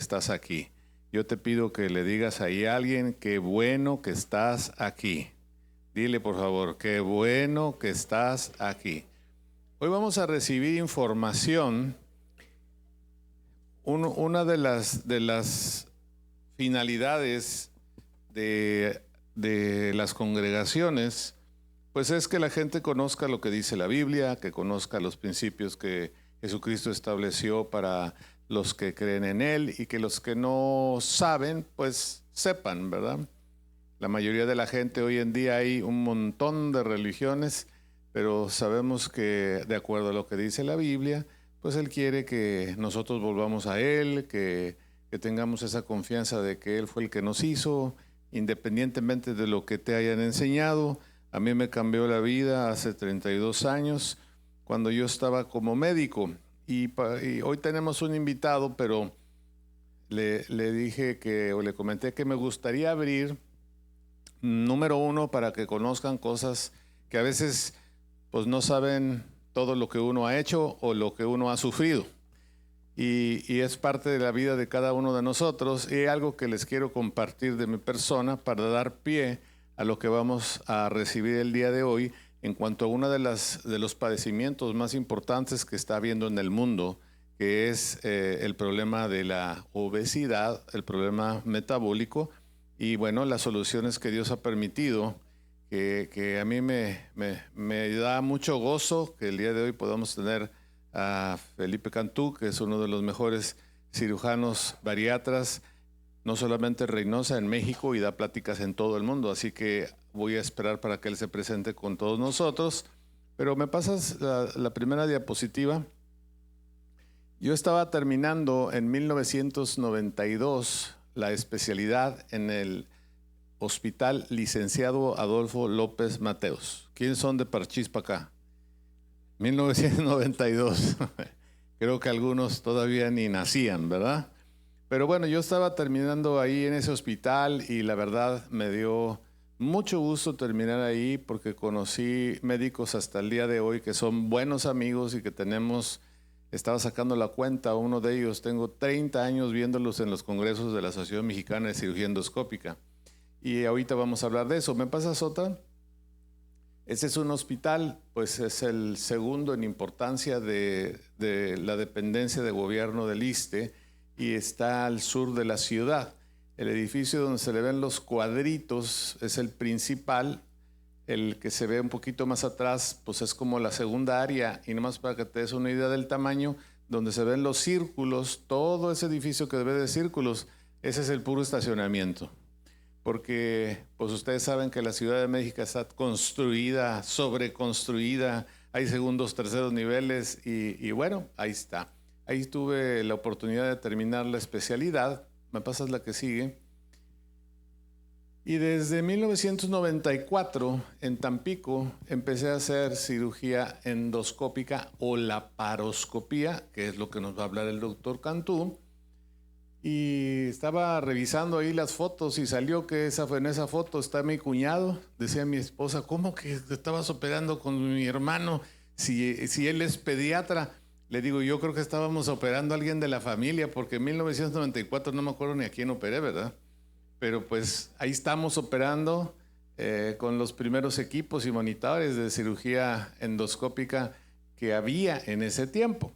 estás aquí. Yo te pido que le digas ahí a alguien, qué bueno que estás aquí. Dile, por favor, qué bueno que estás aquí. Hoy vamos a recibir información. Una de las finalidades de las congregaciones, pues es que la gente conozca lo que dice la Biblia, que conozca los principios que Jesucristo estableció para los que creen en Él y que los que no saben, pues sepan, ¿verdad? La mayoría de la gente hoy en día hay un montón de religiones, pero sabemos que de acuerdo a lo que dice la Biblia, pues Él quiere que nosotros volvamos a Él, que tengamos esa confianza de que Él fue el que nos hizo, independientemente de lo que te hayan enseñado. A mí me cambió la vida hace 32 años, cuando yo estaba como médico. Y hoy tenemos un invitado, pero le dije o le comenté que me gustaría abrir, número uno, para que conozcan cosas que a veces pues no saben todo lo que uno ha hecho o lo que uno ha sufrido. Y es parte de la vida de cada uno de nosotros, y algo que les quiero compartir de mi persona para dar pie a lo que vamos a recibir el día de hoy en cuanto a uno de los padecimientos más importantes que está habiendo en el mundo, que es el problema de la obesidad, el problema metabólico, y bueno, las soluciones que Dios ha permitido, que a mí me da mucho gozo que el día de hoy podamos tener a Felipe Cantú, que es uno de los mejores cirujanos bariatras, no solamente en Reynosa, en México, y da pláticas en todo el mundo. Así que voy a esperar para que él se presente con todos nosotros. Pero me pasas la primera diapositiva. Yo estaba terminando en 1992 la especialidad en el Hospital Licenciado Adolfo López Mateos. ¿Quiénes son de Parchís para acá? 1992. Creo que algunos todavía ni nacían, ¿verdad? Pero bueno, yo estaba terminando ahí en ese hospital y la verdad me dio mucho gusto terminar ahí porque conocí médicos hasta el día de hoy que son buenos amigos y que estaba sacando la cuenta, uno de ellos, tengo 30 años viéndolos en los congresos de la Asociación Mexicana de Cirugía Endoscópica. Y ahorita vamos a hablar de eso. ¿Me pasas otra? Este es un hospital, pues es el segundo en importancia de la dependencia de gobierno del ISSSTE y está al sur de la ciudad. El edificio donde se le ven los cuadritos es el principal. El que se ve un poquito más atrás, pues es como la segunda área, y nomás para que te des una idea del tamaño, donde se ven los círculos, todo ese edificio que debe de círculos, ese es el puro estacionamiento. Porque pues ustedes saben que la Ciudad de México está construida, sobreconstruida, hay segundos, terceros niveles y bueno, ahí está. Ahí tuve la oportunidad de terminar la especialidad. Me pasas la que sigue. Y desde 1994 en Tampico empecé a hacer cirugía endoscópica o laparoscopía, que es lo que nos va a hablar el doctor Cantú. Y estaba revisando ahí las fotos y salió que en esa foto está mi cuñado. Decía mi esposa, ¿cómo que te estabas operando con mi hermano si él es pediatra? Le digo, yo creo que estábamos operando a alguien de la familia, porque en 1994 no me acuerdo ni a quién operé, ¿verdad? Pero pues ahí estamos operando con los primeros equipos y monitores de cirugía endoscópica que había en ese tiempo.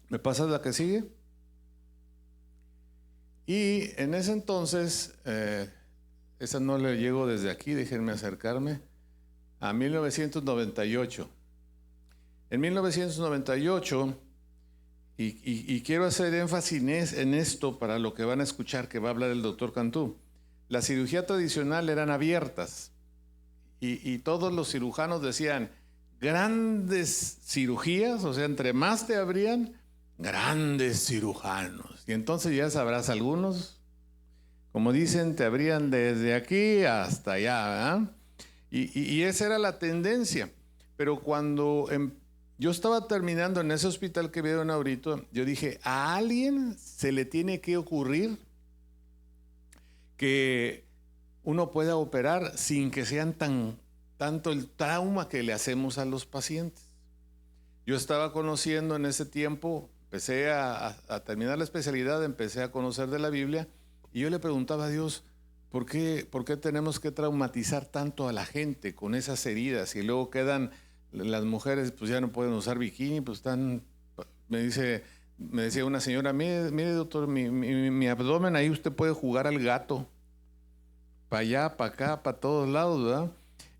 ¿Me pasas la que sigue? Y en ese entonces, esa no le llego desde aquí, déjenme acercarme, a 1998. En 1998, y quiero hacer énfasis en esto para lo que van a escuchar, que va a hablar el doctor Cantú. La cirugía tradicional eran abiertas y todos los cirujanos decían, grandes cirugías, o sea, entre más te abrían, grandes cirujanos. Y entonces ya sabrás, algunos, como dicen, te abrían desde aquí hasta allá, ¿verdad? Y esa era la tendencia. Pero cuando yo estaba terminando en ese hospital que vieron ahorita, yo dije, a alguien se le tiene que ocurrir que uno pueda operar sin que sean tanto el trauma que le hacemos a los pacientes. Yo estaba conociendo en ese tiempo empecé a terminar la especialidad, empecé a conocer de la Biblia y yo le preguntaba a Dios, ¿por qué tenemos que traumatizar tanto a la gente con esas heridas? Y luego quedan, las mujeres pues ya no pueden usar bikini, pues están, me decía una señora, mire doctor, mi abdomen, ahí usted puede jugar al gato, para allá, para acá, para todos lados, ¿verdad?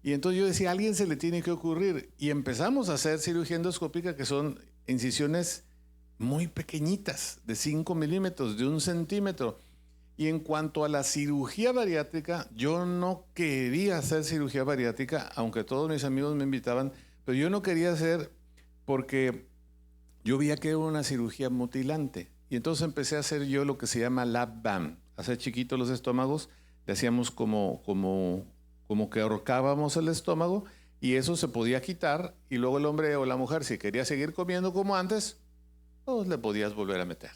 Y entonces yo decía, a alguien se le tiene que ocurrir. Y empezamos a hacer cirugía endoscópica, que son incisiones muy pequeñitas, de 5 milímetros, de 1 centímetro. Y en cuanto a la cirugía bariátrica, yo no quería hacer cirugía bariátrica, aunque todos mis amigos me invitaban, pero yo no quería hacer porque yo veía que era una cirugía mutilante. Y entonces empecé a hacer yo lo que se llama lap band, hacer chiquitos los estómagos, le hacíamos como que ahorcábamos el estómago y eso se podía quitar y luego el hombre o la mujer, si quería seguir comiendo como antes, pues le podías volver a meter.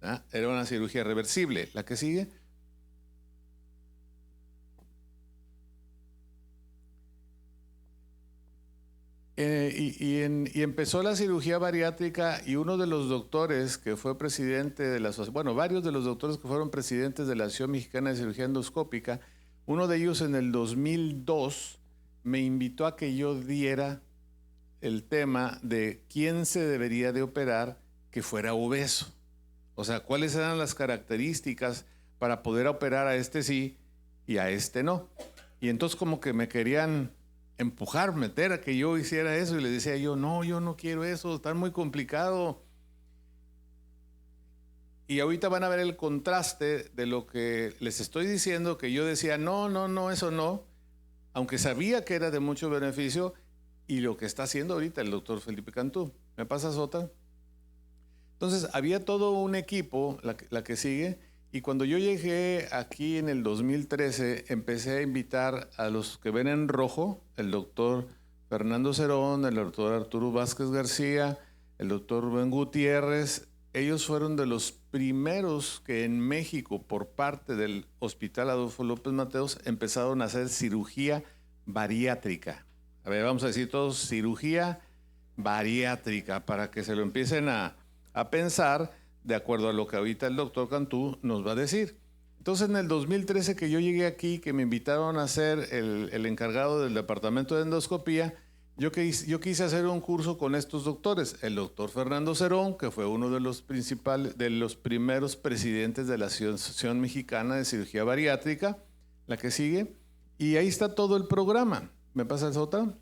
¿Ah? Era una cirugía reversible. La que sigue. Y empezó la cirugía bariátrica y uno de los doctores que fue presidente de la bueno, varios de los doctores que fueron presidentes de la Asociación Mexicana de Cirugía Endoscópica, uno de ellos en el 2002 me invitó a que yo diera el tema de quién se debería de operar que fuera obeso. O sea, cuáles eran las características para poder operar a este sí y a este no. Y entonces como que me querían empujar, meter a que yo hiciera eso y le decía yo no quiero eso, está muy complicado. Y ahorita van a ver el contraste de lo que les estoy diciendo, que yo decía no, eso no, aunque sabía que era de mucho beneficio, y lo que está haciendo ahorita el doctor Felipe Cantú. ¿Me pasas otra? Entonces había todo un equipo, la que sigue, y cuando yo llegué aquí en el 2013, empecé a invitar a los que ven en rojo, el doctor Fernando Cerón, el doctor Arturo Vázquez García, el doctor Ben Gutiérrez. Ellos fueron de los primeros que en México, por parte del Hospital Adolfo López Mateos, empezaron a hacer cirugía bariátrica. A ver, vamos a decir todos, cirugía bariátrica, para que se lo empiecen a pensar de acuerdo a lo que ahorita el doctor Cantú nos va a decir. Entonces, en el 2013 que yo llegué aquí, que me invitaron a ser el encargado del departamento de endoscopía, yo quise hacer un curso con estos doctores. El doctor Fernando Cerón, que fue uno de los primeros presidentes de la Asociación Mexicana de Cirugía Bariátrica, la que sigue, y ahí está todo el programa. ¿Me pasas otra?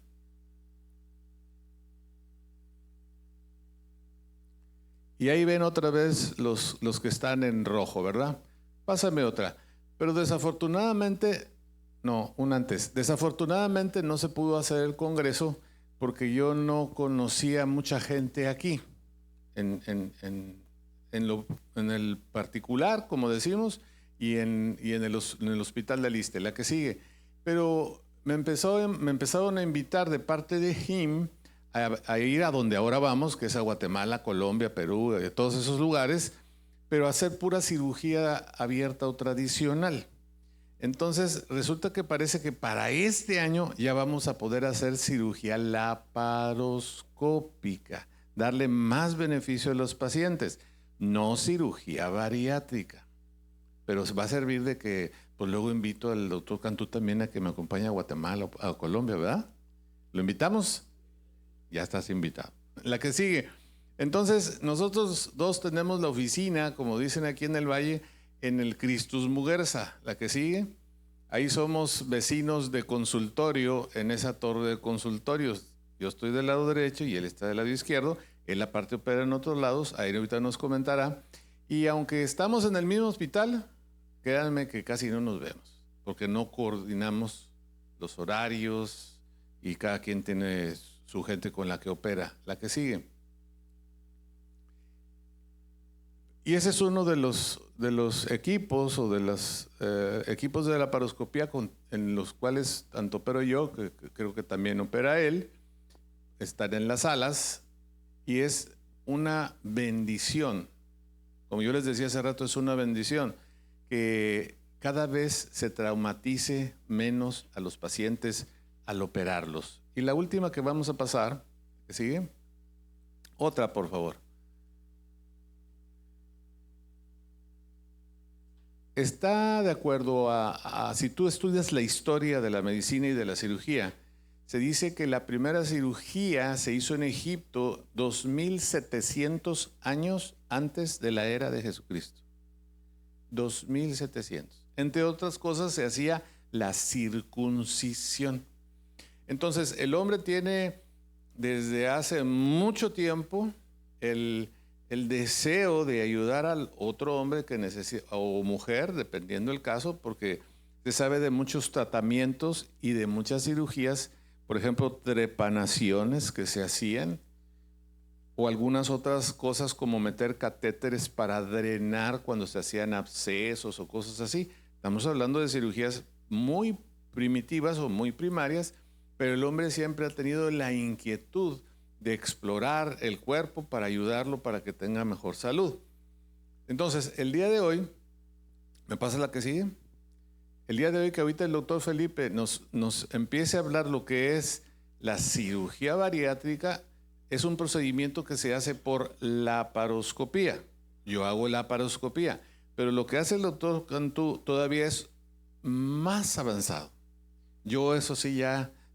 Y ahí ven otra vez los que están en rojo, ¿verdad? Pásame otra. Pero desafortunadamente, no, una antes. Desafortunadamente no se pudo hacer el congreso porque yo no conocía mucha gente aquí, en el particular, como decimos, y en el hospital de Iste, la que sigue. Pero me empezaron a invitar de parte de HIM a ir a donde ahora vamos, que es a Guatemala, Colombia, Perú, todos esos lugares, pero a hacer pura cirugía abierta o tradicional. Entonces, resulta que parece que para este año ya vamos a poder hacer cirugía laparoscópica, darle más beneficio a los pacientes, no cirugía bariátrica. Pero va a servir de que, pues luego invito al doctor Cantú también a que me acompañe a Guatemala, a Colombia, ¿verdad? ¿Lo invitamos? Ya estás invitado. La que sigue. Entonces, nosotros dos tenemos la oficina, como dicen aquí en el Valle, en el Christus Muguerza. La que sigue. Ahí somos vecinos de consultorio en esa torre de consultorios. Yo estoy del lado derecho y él está del lado izquierdo. Él aparte opera en otros lados. Ahí ahorita nos comentará. Y aunque estamos en el mismo hospital, créanme que casi no nos vemos, porque no coordinamos los horarios y cada quien tiene su gente con la que opera. La que sigue. Y ese es uno de los equipos o de los equipos de la laparoscopía en los cuales tanto opero yo, que creo que también opera él, están en las salas, y es una bendición. Como yo les decía hace rato, es una bendición que cada vez se traumatice menos a los pacientes al operarlos. Y la última que vamos a pasar, ¿que sigue? Otra, por favor. está de acuerdo si tú estudias la historia de la medicina y de la cirugía, se dice que la primera cirugía se hizo en Egipto 2700 años antes de la era de Jesucristo. 2700. Entre otras cosas, se hacía la circuncisión. Entonces, el hombre tiene desde hace mucho tiempo el deseo de ayudar al otro hombre que necesita, o mujer, dependiendo del caso, porque se sabe de muchos tratamientos y de muchas cirugías, por ejemplo, trepanaciones que se hacían, o algunas otras cosas como meter catéteres para drenar cuando se hacían abscesos o cosas así. Estamos hablando de cirugías muy primitivas o muy primarias, pero el hombre siempre ha tenido la inquietud de explorar el cuerpo para ayudarlo para que tenga mejor salud. Entonces, el día de hoy, ¿me pasa la que sigue? El día de hoy que ahorita el doctor Felipe nos empiece a hablar lo que es la cirugía bariátrica, es un procedimiento que se hace por laparoscopía. Yo hago laparoscopía, pero lo que hace el doctor Cantú todavía es más avanzado. Yo eso sí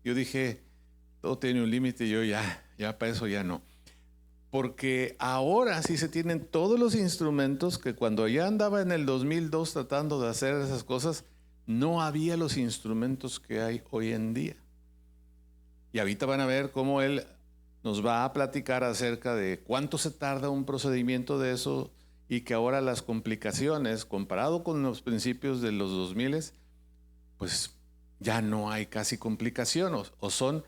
yo dije, todo tiene un límite, yo ya para eso ya no. Porque ahora sí se tienen todos los instrumentos que cuando ya andaba en el 2002 tratando de hacer esas cosas, no había los instrumentos que hay hoy en día. Y ahorita van a ver cómo él nos va a platicar acerca de cuánto se tarda un procedimiento de eso y que ahora las complicaciones, comparado con los principios de los 2000, pues ya no hay casi complicaciones o son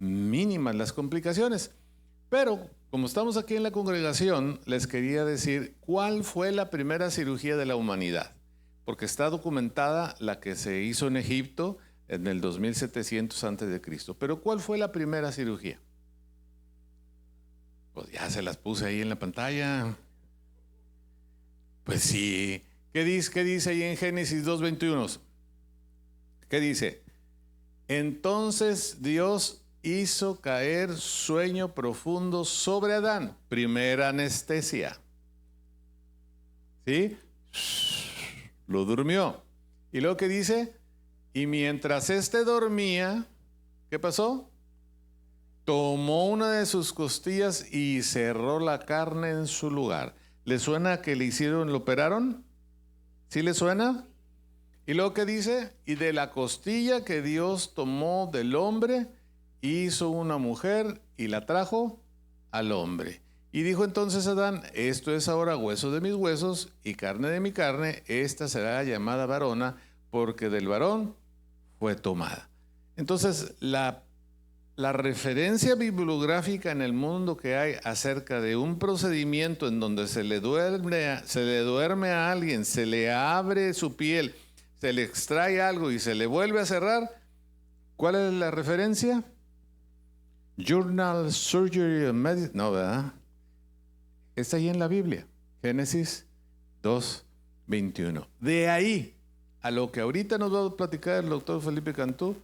mínimas las complicaciones. Pero como estamos aquí en la congregación, les quería decir cuál fue la primera cirugía de la humanidad, porque está documentada la que se hizo en Egipto en el 2700 a.C. Pero ¿cuál fue la primera cirugía? Pues ya se las puse ahí en la pantalla. Pues sí. ¿Qué dice ahí en Génesis 2:21? ¿Qué dice? Entonces Dios hizo caer sueño profundo sobre Adán. Primera anestesia. ¿Sí? Lo durmió. Y luego que dice, y mientras éste dormía, ¿qué pasó? Tomó una de sus costillas y cerró la carne en su lugar. ¿Le suena que le hicieron, lo operaron? ¿Sí le suena? Y luego que dice, y de la costilla que Dios tomó del hombre, hizo una mujer y la trajo al hombre. Y dijo entonces Adán, esto es ahora hueso de mis huesos y carne de mi carne, esta será llamada varona, porque del varón fue tomada. Entonces, la referencia bibliográfica en el mundo que hay acerca de un procedimiento en donde se le duerme a alguien, se le abre su piel, se le extrae algo y se le vuelve a cerrar, ¿cuál es la referencia? Journal Surgery and Medicine. No, ¿verdad? Está ahí en la Biblia. Génesis 2:21. De ahí a lo que ahorita nos va a platicar el doctor Felipe Cantú,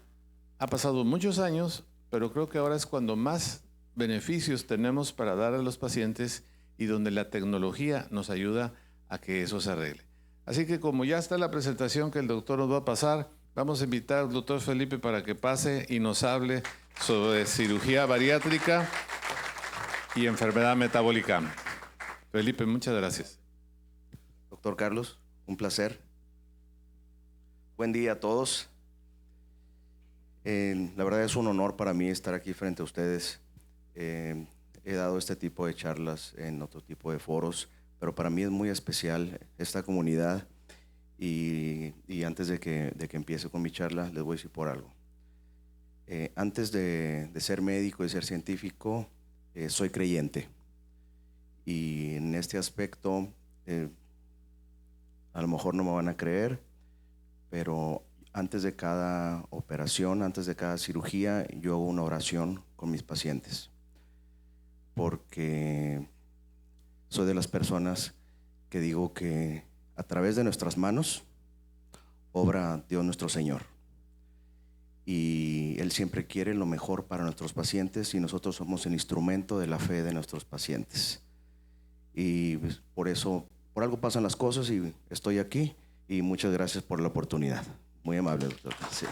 ha pasado muchos años, pero creo que ahora es cuando más beneficios tenemos para dar a los pacientes y donde la tecnología nos ayuda a que eso se arregle. Así que como ya está la presentación que el doctor nos va a pasar, vamos a invitar al doctor Felipe para que pase y nos hable sobre cirugía bariátrica y enfermedad metabólica. Felipe, muchas gracias. Doctor Carlos, un placer. Buen día a todos. La verdad es un honor para mí estar aquí frente a ustedes. He dado este tipo de charlas en otro tipo de foros, pero para mí es muy especial esta comunidad y antes de que empiece con mi charla les voy a decir por algo. Antes de ser médico, de ser científico, soy creyente y en este aspecto a lo mejor no me van a creer, pero antes de cada operación, antes de cada cirugía, yo hago una oración con mis pacientes, porque soy de las personas que digo que a través de nuestras manos obra Dios nuestro Señor. Y Él siempre quiere lo mejor para nuestros pacientes y nosotros somos el instrumento de la fe de nuestros pacientes. Y pues, por eso, por algo pasan las cosas y estoy aquí y muchas gracias por la oportunidad. Muy amable, doctor. Sí,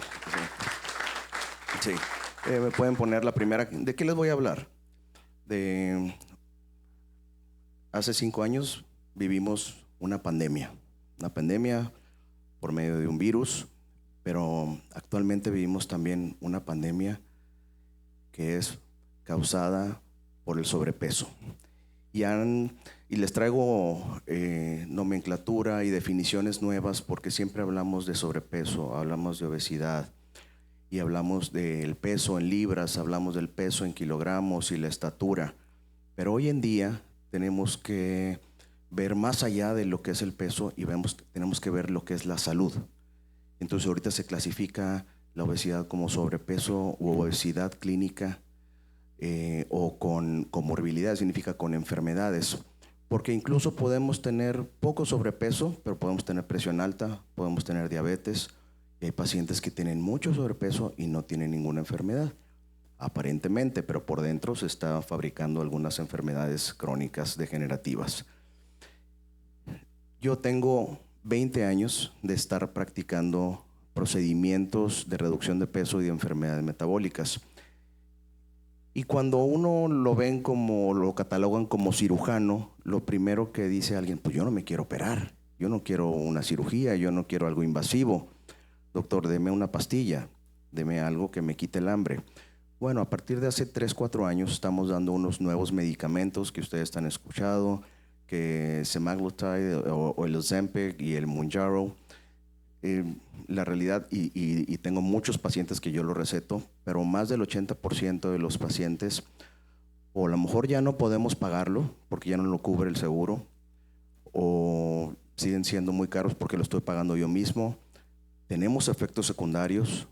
sí. Sí. ¿Me pueden poner la primera? ¿De qué les voy a hablar? De hace 5 años vivimos una pandemia por medio de un virus, pero actualmente vivimos también una pandemia que es causada por el sobrepeso. Y les traigo nomenclatura y definiciones nuevas porque siempre hablamos de sobrepeso, hablamos de obesidad y hablamos del peso en libras, hablamos del peso en kilogramos y la estatura. Pero hoy en día tenemos que ver más allá de lo que es el peso y tenemos que ver lo que es la salud. Entonces ahorita se clasifica la obesidad como sobrepeso u obesidad clínica o con comorbilidad, significa con enfermedades. Porque incluso podemos tener poco sobrepeso, pero podemos tener presión alta, podemos tener diabetes. Y hay pacientes que tienen mucho sobrepeso y no tienen ninguna enfermedad, aparentemente, pero por dentro se está fabricando algunas enfermedades crónicas degenerativas. Yo tengo 20 años de estar practicando procedimientos de reducción de peso y de enfermedades metabólicas. Y cuando uno lo catalogan como cirujano, lo primero que dice alguien, pues yo no me quiero operar, yo no quiero una cirugía, yo no quiero algo invasivo. Doctor, deme una pastilla, deme algo que me quite el hambre. Bueno, a partir de hace 3, 4 años estamos dando unos nuevos medicamentos que ustedes han escuchado, que semaglutide o el Ozempic y el Mounjaro. La realidad, y tengo muchos pacientes que yo lo receto, pero más del 80% de los pacientes, o a lo mejor ya no podemos pagarlo porque ya no lo cubre el seguro, o siguen siendo muy caros porque lo estoy pagando yo mismo. Tenemos efectos secundarios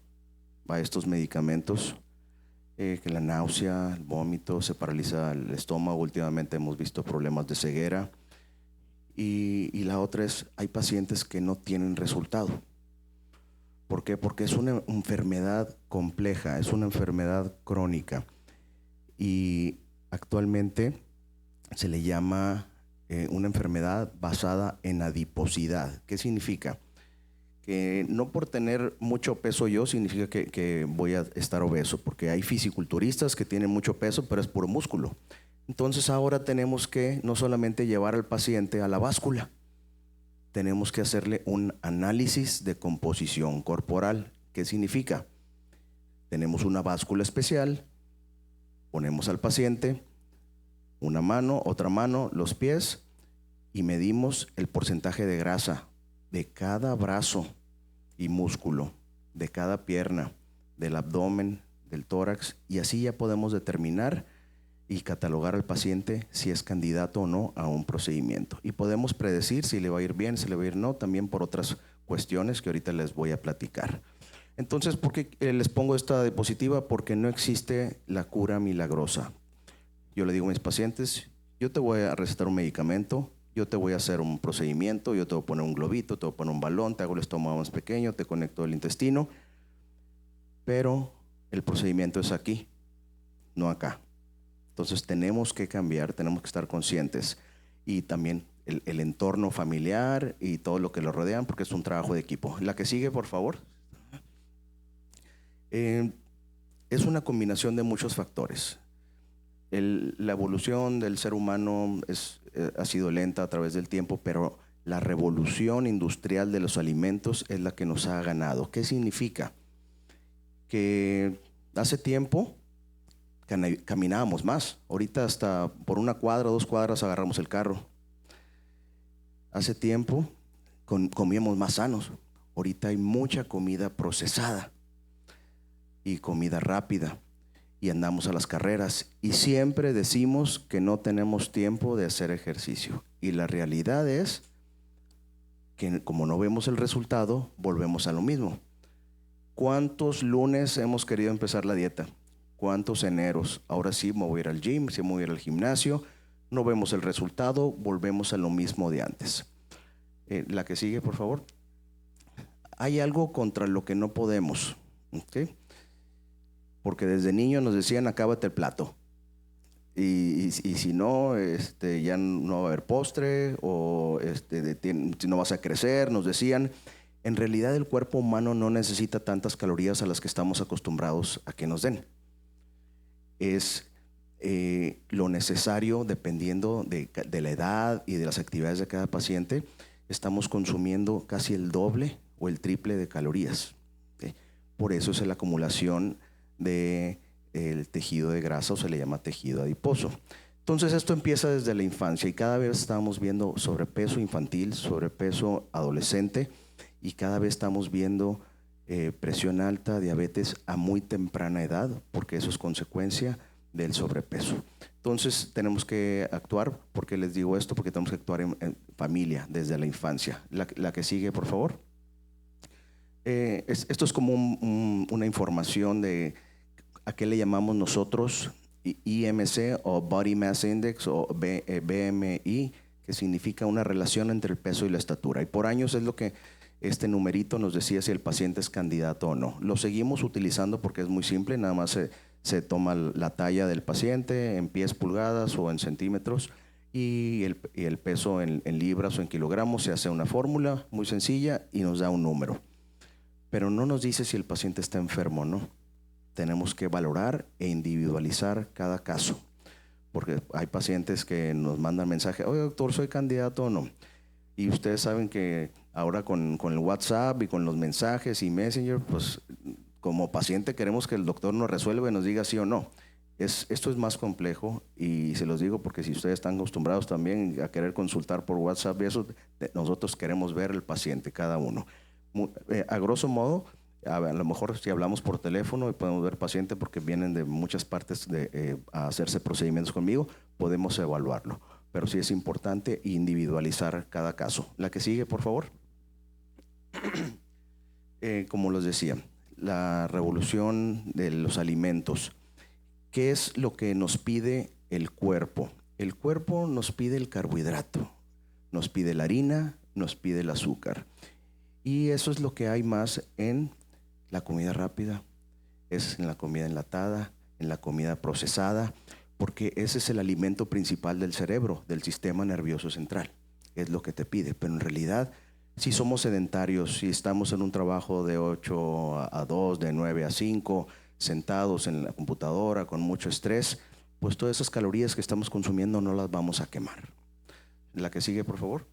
a estos medicamentos, que la náusea, el vómito, se paraliza el estómago. Últimamente hemos visto problemas de ceguera. Y la otra es, hay pacientes que no tienen resultado. ¿Por qué? Porque es una enfermedad compleja, es una enfermedad crónica. Y actualmente se le llama una enfermedad basada en adiposidad. ¿Qué significa? Que no por tener mucho peso yo significa que voy a estar obeso, porque hay fisiculturistas que tienen mucho peso, pero es puro músculo. Entonces ahora tenemos que no solamente llevar al paciente a la báscula, tenemos que hacerle un análisis de composición corporal. ¿Qué significa? Tenemos una báscula especial, ponemos al paciente una mano, otra mano, los pies, y medimos el porcentaje de grasa de cada brazo y músculo, de cada pierna, del abdomen, del tórax, y así ya podemos determinar y catalogar al paciente si es candidato o no a un procedimiento. Y podemos predecir si le va a ir bien, si le va a ir no, también por otras cuestiones que ahorita les voy a platicar. Entonces, ¿por qué les pongo esta diapositiva? Porque no existe la cura milagrosa. Yo le digo a mis pacientes, yo te voy a recetar un medicamento, yo te voy a hacer un procedimiento, yo te voy a poner un globito, te voy a poner un balón, te hago el estómago más pequeño, te conecto el intestino, pero el procedimiento es aquí, no acá. Entonces tenemos que cambiar, tenemos que estar conscientes, y también el entorno familiar y todo lo que lo rodean, porque es un trabajo de equipo. La que sigue, por favor. Es una combinación de muchos factores. La evolución del ser humano ha sido lenta a través del tiempo, pero la revolución industrial de los alimentos es la que nos ha ganado. ¿Qué significa? Que hace tiempo caminábamos más. Ahorita hasta por 1 cuadra, 2 cuadras agarramos el carro. Hace tiempo comíamos más sanos. Ahorita hay mucha comida procesada y comida rápida, y andamos a las carreras, y siempre decimos que no tenemos tiempo de hacer ejercicio, y la realidad es que como no vemos el resultado, volvemos a lo mismo. ¿Cuántos lunes hemos querido empezar la dieta? ¿Cuántos eneros? Ahora sí me voy a ir al gym, sí me voy a ir al gimnasio, no vemos el resultado, volvemos a lo mismo de antes. La que sigue, por favor. Hay algo contra lo que no podemos, ¿okay? Porque desde niño nos decían, acábate el plato. y si no, ya no va a haber postre o si no vas a crecer, nos decían. En realidad el cuerpo humano no necesita tantas calorías a las que estamos acostumbrados a que nos den. Es lo necesario dependiendo de la edad y de las actividades de cada paciente. Estamos consumiendo casi el doble o el triple de calorías. ¿Sí? Por eso es la acumulación del tejido de grasa, o se le llama tejido adiposo. Entonces esto empieza desde la infancia y cada vez estamos viendo sobrepeso infantil, sobrepeso adolescente y cada vez estamos viendo presión alta, diabetes a muy temprana edad, porque eso es consecuencia del sobrepeso. Entonces tenemos que actuar. ¿Por qué les digo esto? Porque tenemos que actuar en familia desde la infancia. La que sigue, por favor. Esto es como una información de a qué le llamamos nosotros IMC o Body Mass Index o BMI, que significa una relación entre el peso y la estatura. Y por años es lo que este numerito nos decía si el paciente es candidato o no. Lo seguimos utilizando porque es muy simple, nada más se toma la talla del paciente en pies, pulgadas o en centímetros y el peso en libras o en kilogramos. Se hace una fórmula muy sencilla y nos da un número. Pero no nos dice si el paciente está enfermo o no. Tenemos que valorar e individualizar cada caso. Porque hay pacientes que nos mandan mensaje, oye doctor, ¿soy candidato o no? Y ustedes saben que ahora con el WhatsApp y con los mensajes y Messenger, pues como paciente queremos que el doctor nos resuelva y nos diga sí o no. Esto es más complejo y se los digo porque si ustedes están acostumbrados también a querer consultar por WhatsApp y eso, nosotros queremos ver el paciente, cada uno. A grosso modo, a lo mejor si hablamos por teléfono y podemos ver paciente porque vienen de muchas partes a hacerse procedimientos conmigo, podemos evaluarlo. Pero sí es importante individualizar cada caso. La que sigue, por favor. Como les decía, la revolución de los alimentos. ¿Qué es lo que nos pide el cuerpo? El cuerpo nos pide el carbohidrato, nos pide la harina, nos pide el azúcar. Y eso es lo que hay más en la comida rápida, es en la comida enlatada, en la comida procesada, porque ese es el alimento principal del cerebro, del sistema nervioso central. Es lo que te pide, pero en realidad, si somos sedentarios, si estamos en un trabajo de 8 a 2, de 9 a 5, sentados en la computadora con mucho estrés, pues todas esas calorías que estamos consumiendo no las vamos a quemar. La que sigue, por favor.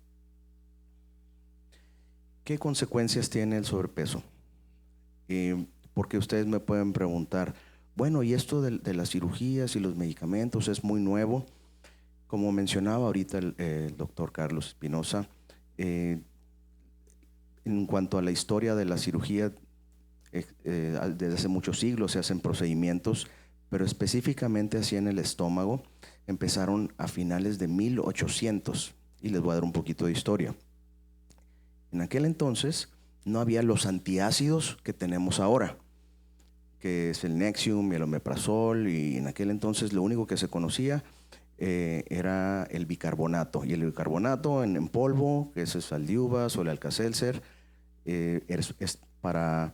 ¿Qué consecuencias tiene el sobrepeso? Porque ustedes me pueden preguntar, bueno, y esto de las cirugías y los medicamentos es muy nuevo. Como mencionaba ahorita el doctor Carlos Espinosa, en cuanto a la historia de la cirugía, desde hace muchos siglos se hacen procedimientos, pero específicamente así en el estómago, empezaron a finales de 1800, y les voy a dar un poquito de historia. En aquel entonces no había los antiácidos que tenemos ahora, que es el Nexium y el omeprazol, y en aquel entonces lo único que se conocía era el bicarbonato, y el bicarbonato en polvo, que es el Sal-de-Uvas o el Alka-Seltzer, es para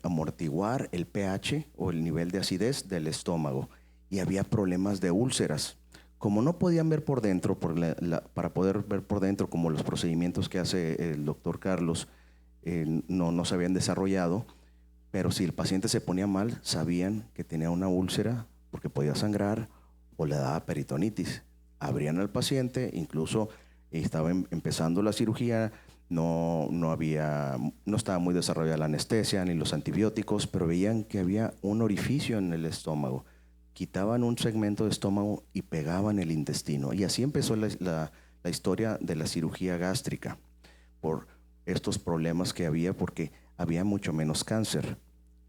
amortiguar el pH o el nivel de acidez del estómago, y había problemas de úlceras. Como no podían ver por dentro, para poder ver por dentro, como los procedimientos que hace el doctor Carlos, no se habían desarrollado, pero si el paciente se ponía mal, sabían que tenía una úlcera porque podía sangrar o le daba peritonitis. Abrían al paciente, incluso estaba empezando la cirugía, no estaba muy desarrollada la anestesia ni los antibióticos, pero veían que había un orificio en el estómago. Quitaban un segmento de estómago y pegaban el intestino. Y así empezó la historia de la cirugía gástrica, por estos problemas que había, porque había mucho menos cáncer.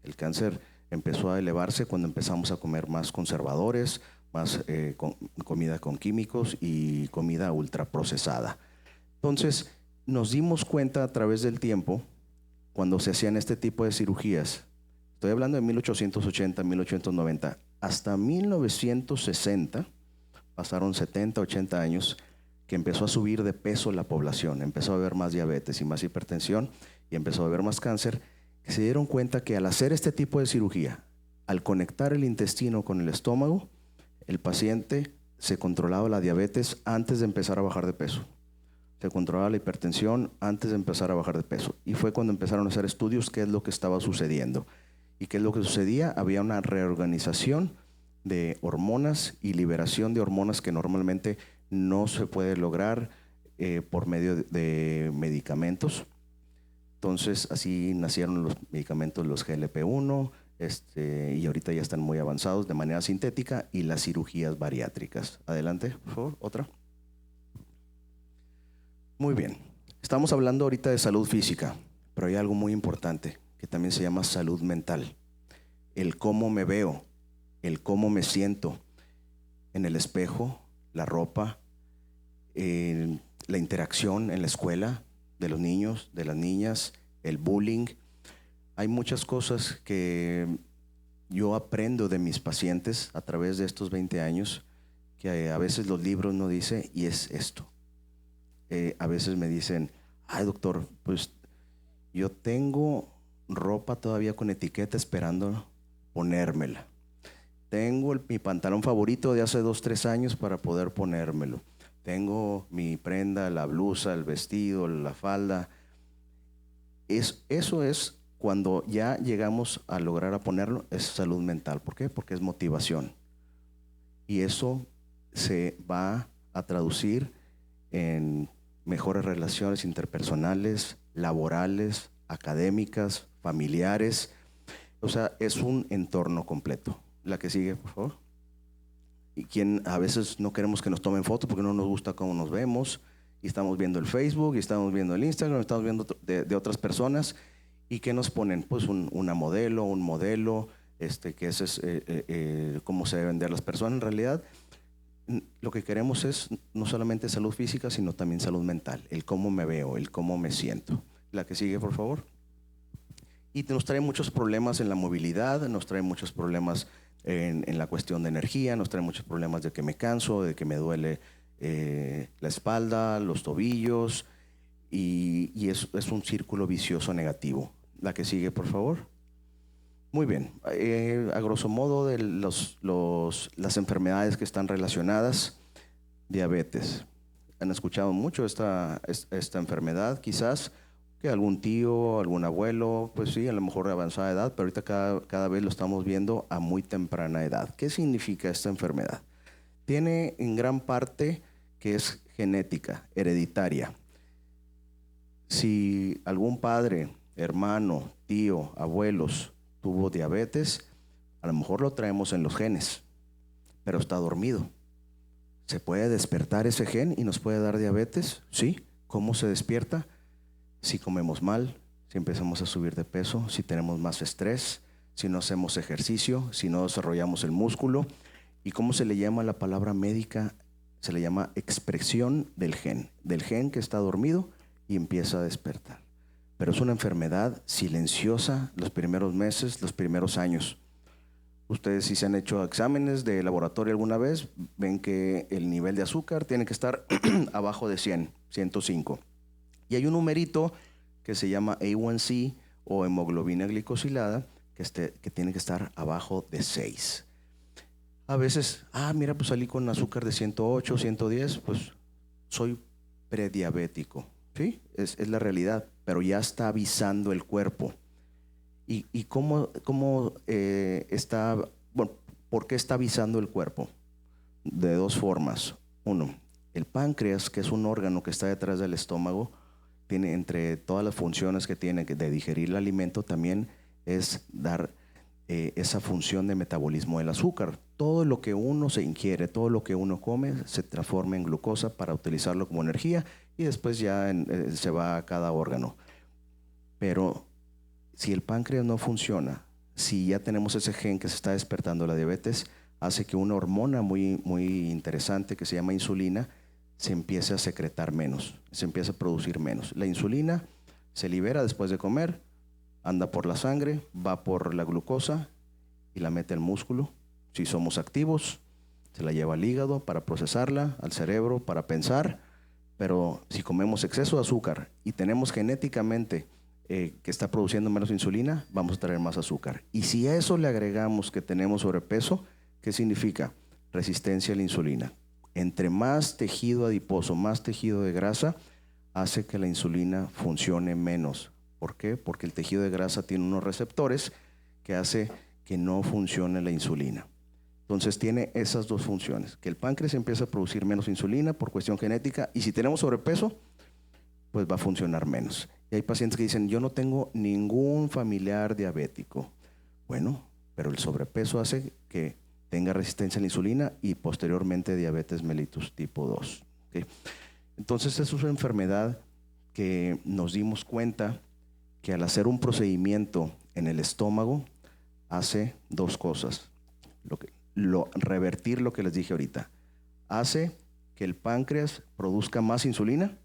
El cáncer empezó a elevarse cuando empezamos a comer más conservadores, más comida con químicos y comida ultraprocesada. Entonces, nos dimos cuenta a través del tiempo, cuando se hacían este tipo de cirugías, estoy hablando de 1880, 1890, hasta 1960, pasaron 70, 80 años, que empezó a subir de peso la población, empezó a haber más diabetes y más hipertensión y empezó a haber más cáncer, que se dieron cuenta que al hacer este tipo de cirugía, al conectar el intestino con el estómago, el paciente se controlaba la diabetes antes de empezar a bajar de peso. Se controlaba la hipertensión antes de empezar a bajar de peso. Y fue cuando empezaron a hacer estudios qué es lo que estaba sucediendo. ¿Y qué es lo que sucedía? Había una reorganización de hormonas y liberación de hormonas que normalmente no se puede lograr por medio de medicamentos. Entonces, así nacieron los medicamentos, los GLP-1, y ahorita ya están muy avanzados de manera sintética, y las cirugías bariátricas. Adelante, por favor, otra. Muy bien. Estamos hablando ahorita de salud física, pero hay algo muy importante que también se llama salud mental. El cómo me veo, el cómo me siento en el espejo, la ropa, la interacción en la escuela de los niños, de las niñas, el bullying. Hay muchas cosas que yo aprendo de mis pacientes a través de estos 20 años que a veces los libros no dicen, y es esto. A veces me dicen, ay doctor, pues yo tengo ropa todavía con etiqueta esperando ponérmela. Tengo mi pantalón favorito de hace 2, 3 años para poder ponérmelo. Tengo mi prenda, la blusa, el vestido, la falda. Eso es cuando ya llegamos a lograr a ponerlo, es salud mental. ¿Por qué? Porque es motivación. Y eso se va a traducir en mejores relaciones interpersonales, laborales, académicas, familiares. O sea, es un entorno completo. La que sigue, por favor. Y quien a veces no queremos que nos tomen fotos porque no nos gusta cómo nos vemos, y estamos viendo el Facebook, y estamos viendo el Instagram, estamos viendo de otras personas, y que nos ponen pues una modelo, un modelo, que ese es cómo se deben ver las personas. En realidad, lo que queremos es no solamente salud física, sino también salud mental, el cómo me veo, el cómo me siento. La que sigue, por favor. Y nos trae muchos problemas en la movilidad, nos trae muchos problemas en la cuestión de energía, nos trae muchos problemas de que me canso, de que me duele la espalda, los tobillos, y es un círculo vicioso negativo. La que sigue, por favor. Muy bien. A grosso modo, de las enfermedades que están relacionadas, diabetes. Han escuchado mucho esta enfermedad, quizás, que algún tío, algún abuelo, pues sí, a lo mejor de avanzada edad, pero ahorita cada vez lo estamos viendo a muy temprana edad. ¿Qué significa esta enfermedad? Tiene en gran parte que es genética, hereditaria. Si algún padre, hermano, tío, abuelos tuvo diabetes, a lo mejor lo traemos en los genes, pero está dormido. ¿Se puede despertar ese gen y nos puede dar diabetes? Sí. ¿Cómo se despierta? Si comemos mal, si empezamos a subir de peso, si tenemos más estrés, si no hacemos ejercicio, si no desarrollamos el músculo. ¿Y cómo se le llama la palabra médica? Se le llama expresión del gen que está dormido y empieza a despertar. Pero es una enfermedad silenciosa los primeros meses, los primeros años. Ustedes, si se han hecho exámenes de laboratorio alguna vez, ven que el nivel de azúcar tiene que estar abajo de 100, 105. Y hay un numerito que se llama A1C o hemoglobina glicosilada que tiene que estar abajo de 6. A veces, mira, pues salí con azúcar de 108, 110, pues soy prediabético. ¿Sí? Es la realidad, pero ya está avisando el cuerpo. ¿Y cómo está? Bueno, ¿por qué está avisando el cuerpo? De 2 formas. Uno, el páncreas, que es un órgano que está detrás del estómago, tiene, entre todas las funciones que tiene de digerir el alimento, también es dar esa función de metabolismo del azúcar. Todo lo que uno se ingiere, todo lo que uno come, se transforma en glucosa para utilizarlo como energía, y después ya se va a cada órgano. Pero si el páncreas no funciona, si ya tenemos ese gen que se está despertando la diabetes, hace que una hormona muy, muy interesante que se llama insulina se empiece a secretar menos, se empieza a producir menos. La insulina se libera después de comer, anda por la sangre, va por la glucosa y la mete al músculo. Si somos activos, se la lleva al hígado para procesarla, al cerebro para pensar. Pero si comemos exceso de azúcar y tenemos genéticamente que está produciendo menos insulina, vamos a traer más azúcar. Y si a eso le agregamos que tenemos sobrepeso, ¿qué significa? resistencia a la insulina. Entre más tejido adiposo, más tejido de grasa, hace que la insulina funcione menos. ¿Por qué? Porque el tejido de grasa tiene unos receptores que hace que no funcione la insulina. Entonces tiene esas dos funciones, que el páncreas empieza a producir menos insulina por cuestión genética, y si tenemos sobrepeso, pues va a funcionar menos. Y hay pacientes que dicen, yo no tengo ningún familiar diabético. Bueno, pero el sobrepeso hace que tenga resistencia a la insulina y posteriormente diabetes mellitus tipo 2. ¿Okay? Entonces es una enfermedad que nos dimos cuenta que al hacer un procedimiento en el estómago hace dos cosas. Revertir lo que les dije ahorita. Hace que el páncreas produzca más insulina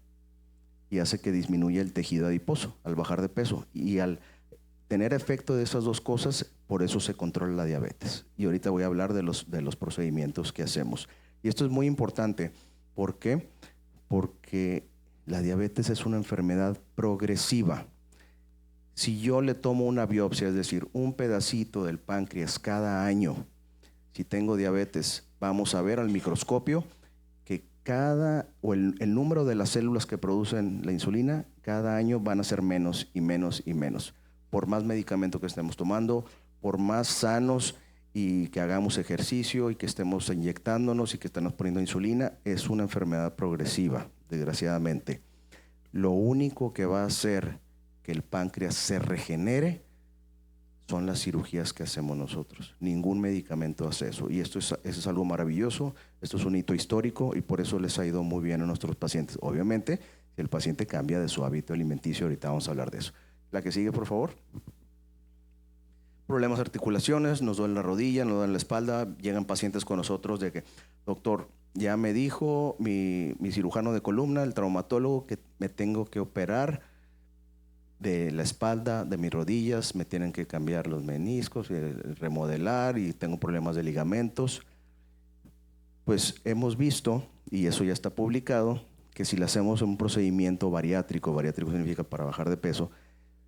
y hace que disminuya el tejido adiposo al bajar de peso. Y al tener efecto de esas dos cosas, por eso se controla la diabetes. Y ahorita voy a hablar de los procedimientos que hacemos. Y esto es muy importante. ¿Por qué? Porque la diabetes es una enfermedad progresiva. Si yo le tomo una biopsia, es decir, un pedacito del páncreas cada año, si tengo diabetes, vamos a ver al microscopio que el número de las células que producen la insulina cada año van a ser menos y menos y menos. Por más medicamento que estemos tomando, por más sanos y que hagamos ejercicio y que estemos inyectándonos y que estemos poniendo insulina, es una enfermedad progresiva, desgraciadamente. Lo único que va a hacer que el páncreas se regenere son las cirugías que hacemos nosotros. Ningún medicamento hace eso. Y eso es algo maravilloso, esto es un hito histórico y por eso les ha ido muy bien a nuestros pacientes. Obviamente, si el paciente cambia de su hábito alimenticio, ahorita vamos a hablar de eso. La que sigue, por favor. Problemas de articulaciones, nos duele la rodilla, nos duele la espalda. Llegan pacientes con nosotros de que, doctor, ya me dijo mi cirujano de columna, el traumatólogo, que me tengo que operar de la espalda, de mis rodillas, me tienen que cambiar los meniscos, remodelar y tengo problemas de ligamentos. Pues hemos visto, y eso ya está publicado, que si le hacemos un procedimiento bariátrico significa para bajar de peso,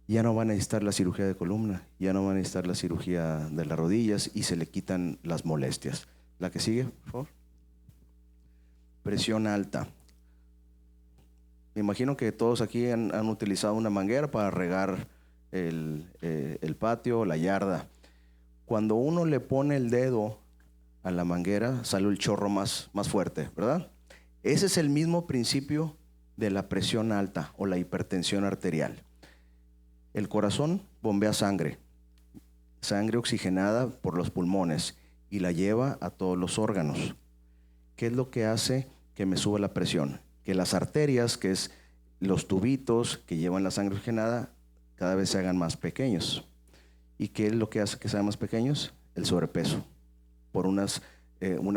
ya no van a necesitar la cirugía de columna, ya no van a necesitar la cirugía de las rodillas y se le quitan las molestias. La que sigue, por favor. Presión alta. Me imagino que todos aquí han utilizado una manguera para regar el patio, la yarda. Cuando uno le pone el dedo a la manguera, sale el chorro más fuerte, ¿verdad? Ese es el mismo principio de la presión alta o la hipertensión arterial. El corazón bombea sangre oxigenada por los pulmones y la lleva a todos los órganos. ¿Qué es lo que hace que me suba la presión? Que las arterias, que es los tubitos que llevan la sangre oxigenada, cada vez se hagan más pequeños. ¿Y qué es lo que hace que sean más pequeños? El sobrepeso. Por unas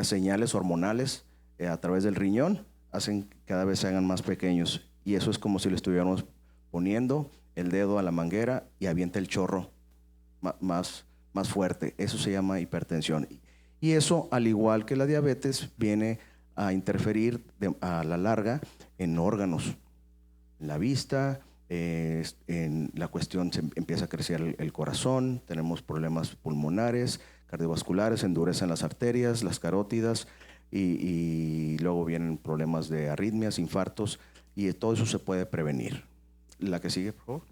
señales hormonales a través del riñón, hacen que cada vez se hagan más pequeños. Y eso es como si le estuviéramos poniendo el dedo a la manguera y avienta el chorro más fuerte. Eso se llama hipertensión. Y eso, al igual que la diabetes, viene a interferir a la larga en órganos, en la vista, en la cuestión se empieza a crecer el corazón, tenemos problemas pulmonares, cardiovasculares, endurecen las arterias, las carótidas y luego vienen problemas de arritmias, infartos y todo eso se puede prevenir. La que sigue, por favor.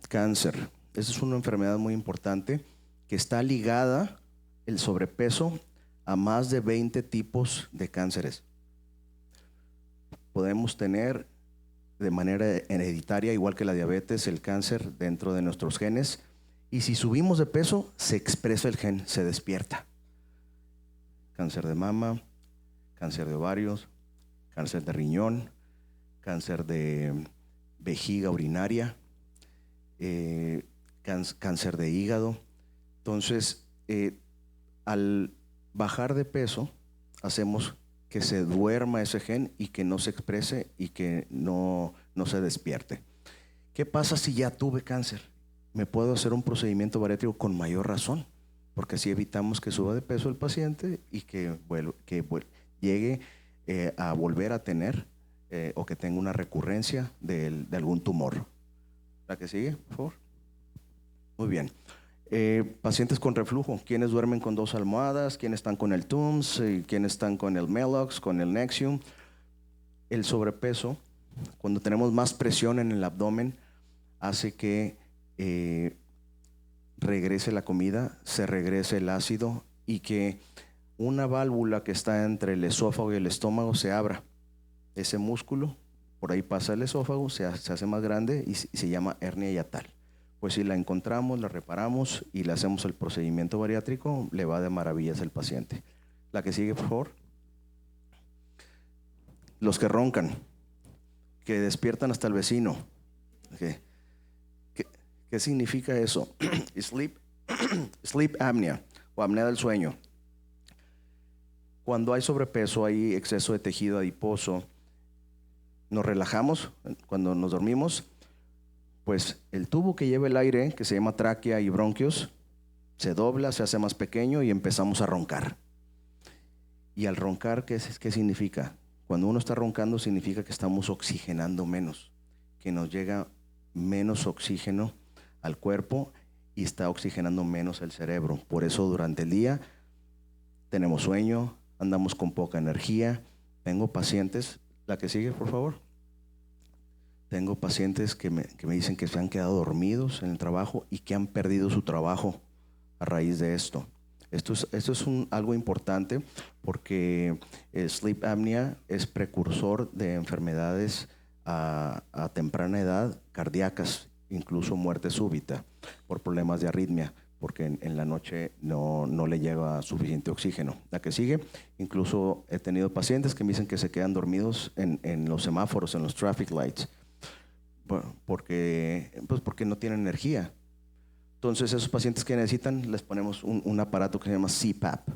Cáncer. Esa es una enfermedad muy importante que está ligada el sobrepeso a más de 20 tipos de cánceres. Podemos tener de manera hereditaria, igual que la diabetes, el cáncer dentro de nuestros genes. Y si subimos de peso, se expresa el gen, se despierta. Cáncer de mama, cáncer de ovarios, cáncer de riñón, cáncer de vejiga urinaria, cáncer de hígado. Entonces, al bajar de peso, hacemos que se duerma ese gen y que no se exprese y que no se despierte. ¿Qué pasa si ya tuve cáncer? Me puedo hacer un procedimiento bariátrico con mayor razón, porque así evitamos que suba de peso el paciente y que llegue a volver a tener o que tenga una recurrencia de algún tumor. ¿La que sigue, por favor? Muy bien. Pacientes con reflujo, quienes duermen con 2 almohadas, quienes están con el Tums, quienes están con el Melox, con el Nexium. El sobrepeso, cuando tenemos más presión en el abdomen, hace que regrese la comida, se regrese el ácido y que una válvula que está entre el esófago y el estómago se abra. Ese músculo, por ahí pasa el esófago, se hace más grande y se llama hernia hiatal. Pues si la encontramos, la reparamos y le hacemos el procedimiento bariátrico, le va de maravillas al paciente. La que sigue, por favor. Los que roncan, que despiertan hasta el vecino. Okay. ¿Qué significa eso? Sleep apnea o apnea del sueño. Cuando hay sobrepeso, hay exceso de tejido adiposo, nos relajamos cuando nos dormimos, pues el tubo que lleva el aire, que se llama tráquea y bronquios, se dobla, se hace más pequeño y empezamos a roncar. Y al roncar, ¿qué significa? Cuando uno está roncando significa que estamos oxigenando menos, que nos llega menos oxígeno al cuerpo y está oxigenando menos el cerebro. Por eso durante el día tenemos sueño, andamos con poca energía. Tengo pacientes, la que sigue por favor. Tengo pacientes que me dicen que se han quedado dormidos en el trabajo y que han perdido su trabajo a raíz de esto. Esto es algo importante porque el sleep apnea es precursor de enfermedades a temprana edad, cardíacas, incluso muerte súbita por problemas de arritmia, porque en la noche no le llega suficiente oxígeno. La que sigue, incluso he tenido pacientes que me dicen que se quedan dormidos en los semáforos, en los traffic lights, porque no tienen energía. Entonces, esos pacientes que necesitan, les ponemos un aparato que se llama CPAP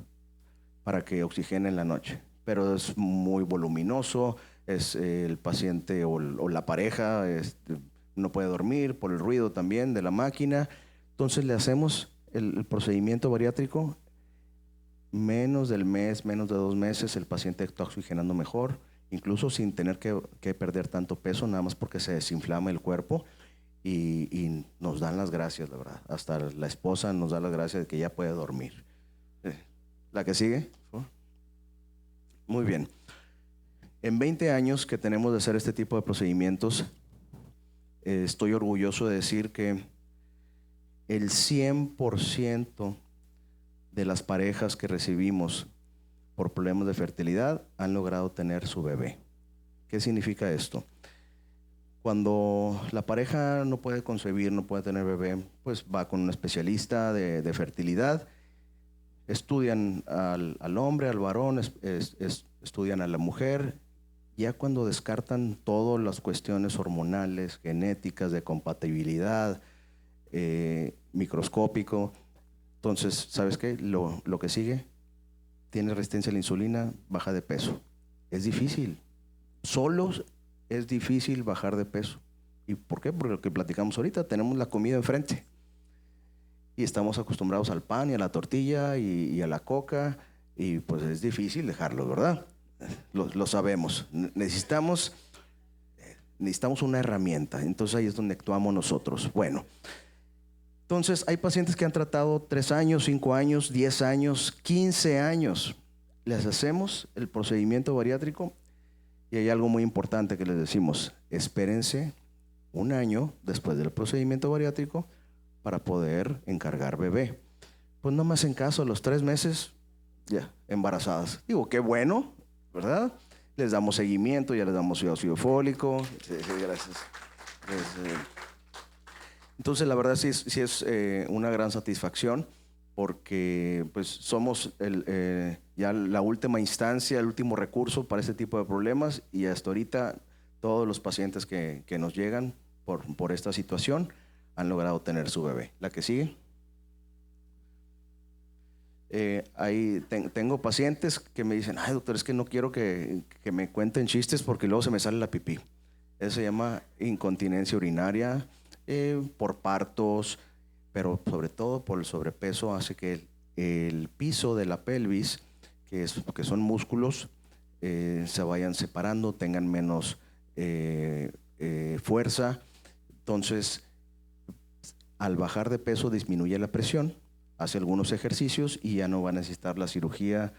para que oxigene en la noche. Pero es muy voluminoso, el paciente o la pareja no puede dormir por el ruido también de la máquina. Entonces, le hacemos el procedimiento bariátrico. Menos del mes, menos de 2 meses, el paciente está oxigenando mejor, incluso sin tener que perder tanto peso, nada más porque se desinflama el cuerpo. Y nos dan las gracias, la verdad. Hasta la esposa nos da las gracias de que ya puede dormir. ¿La que sigue? Muy bien. En 20 años que tenemos de hacer este tipo de procedimientos, estoy orgulloso de decir que el 100% de las parejas que recibimos por problemas de fertilidad han logrado tener su bebé. ¿Qué significa esto? Cuando la pareja no puede concebir, no puede tener bebé, pues va con un especialista de fertilidad, estudian al hombre, al varón, estudian a la mujer. Ya cuando descartan todas las cuestiones hormonales, genéticas, de compatibilidad, microscópico, entonces, ¿sabes qué? Lo que sigue, tiene resistencia a la insulina, baja de peso. Es difícil. Solos es difícil bajar de peso. ¿Y por qué? Porque lo que platicamos ahorita, tenemos la comida enfrente y estamos acostumbrados al pan y a la tortilla y a la coca y pues es difícil dejarlo, ¿verdad? Lo sabemos. Necesitamos una herramienta. Entonces ahí es donde actuamos nosotros. Bueno, entonces hay pacientes que han tratado 3 años, 5 años, 10 años, 15 años. Les hacemos el procedimiento bariátrico. Y hay algo muy importante que les decimos: espérense 1 año después del procedimiento bariátrico para poder encargar bebé. Pues no me hacen caso, a los 3 meses ya embarazadas. Digo, qué bueno, ¿verdad? Les damos seguimiento, ya les damos ácido fólico. Sí, gracias. Entonces, la verdad sí es una gran satisfacción, porque pues somos ya la última instancia, el último recurso para este tipo de problemas, y hasta ahorita todos los pacientes que nos llegan por esta situación han logrado tener su bebé. La que sigue. Tengo pacientes que me dicen: ay, doctor, es que no quiero que me cuenten chistes porque luego se me sale la pipí. Eso se llama incontinencia urinaria, por partos, pero sobre todo por el sobrepeso. Hace que el piso de la pelvis, que son músculos, se vayan separando, tengan menos fuerza. Entonces, al bajar de peso disminuye la presión, hace algunos ejercicios y ya no va a necesitar la cirugía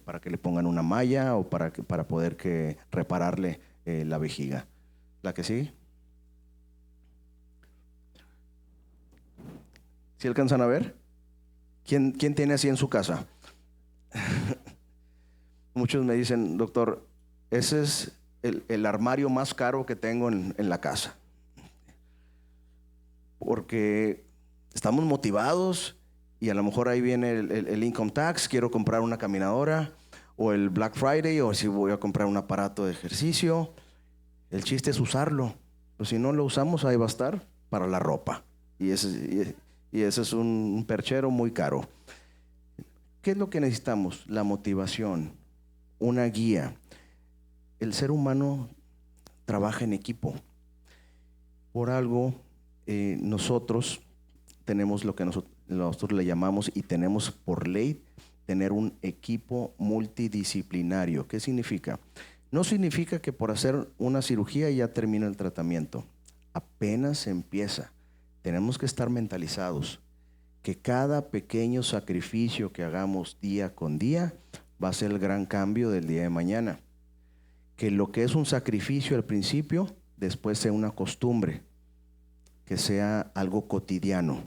para que le pongan una malla o para poder repararle la vejiga. ¿La que sigue? ¿Sí alcanzan a ver? ¿Quién tiene así en su casa? Muchos me dicen, doctor, ese es el armario más caro que tengo en la casa. Porque estamos motivados y a lo mejor ahí viene el income tax, quiero comprar una caminadora, o el Black Friday, o si voy a comprar un aparato de ejercicio. El chiste es usarlo. Pues si no lo usamos, ahí va a estar para la ropa. Y ese es un perchero muy caro. ¿Qué es lo que necesitamos? La motivación, una guía. El ser humano trabaja en equipo. Por algo, nosotros tenemos lo que nosotros le llamamos, y tenemos por ley, tener un equipo multidisciplinario. ¿Qué significa? No significa que por hacer una cirugía ya termina el tratamiento. Apenas empieza. Tenemos que estar mentalizados que cada pequeño sacrificio que hagamos día con día va a ser el gran cambio del día de mañana. Que lo que es un sacrificio al principio, después sea una costumbre, que sea algo cotidiano,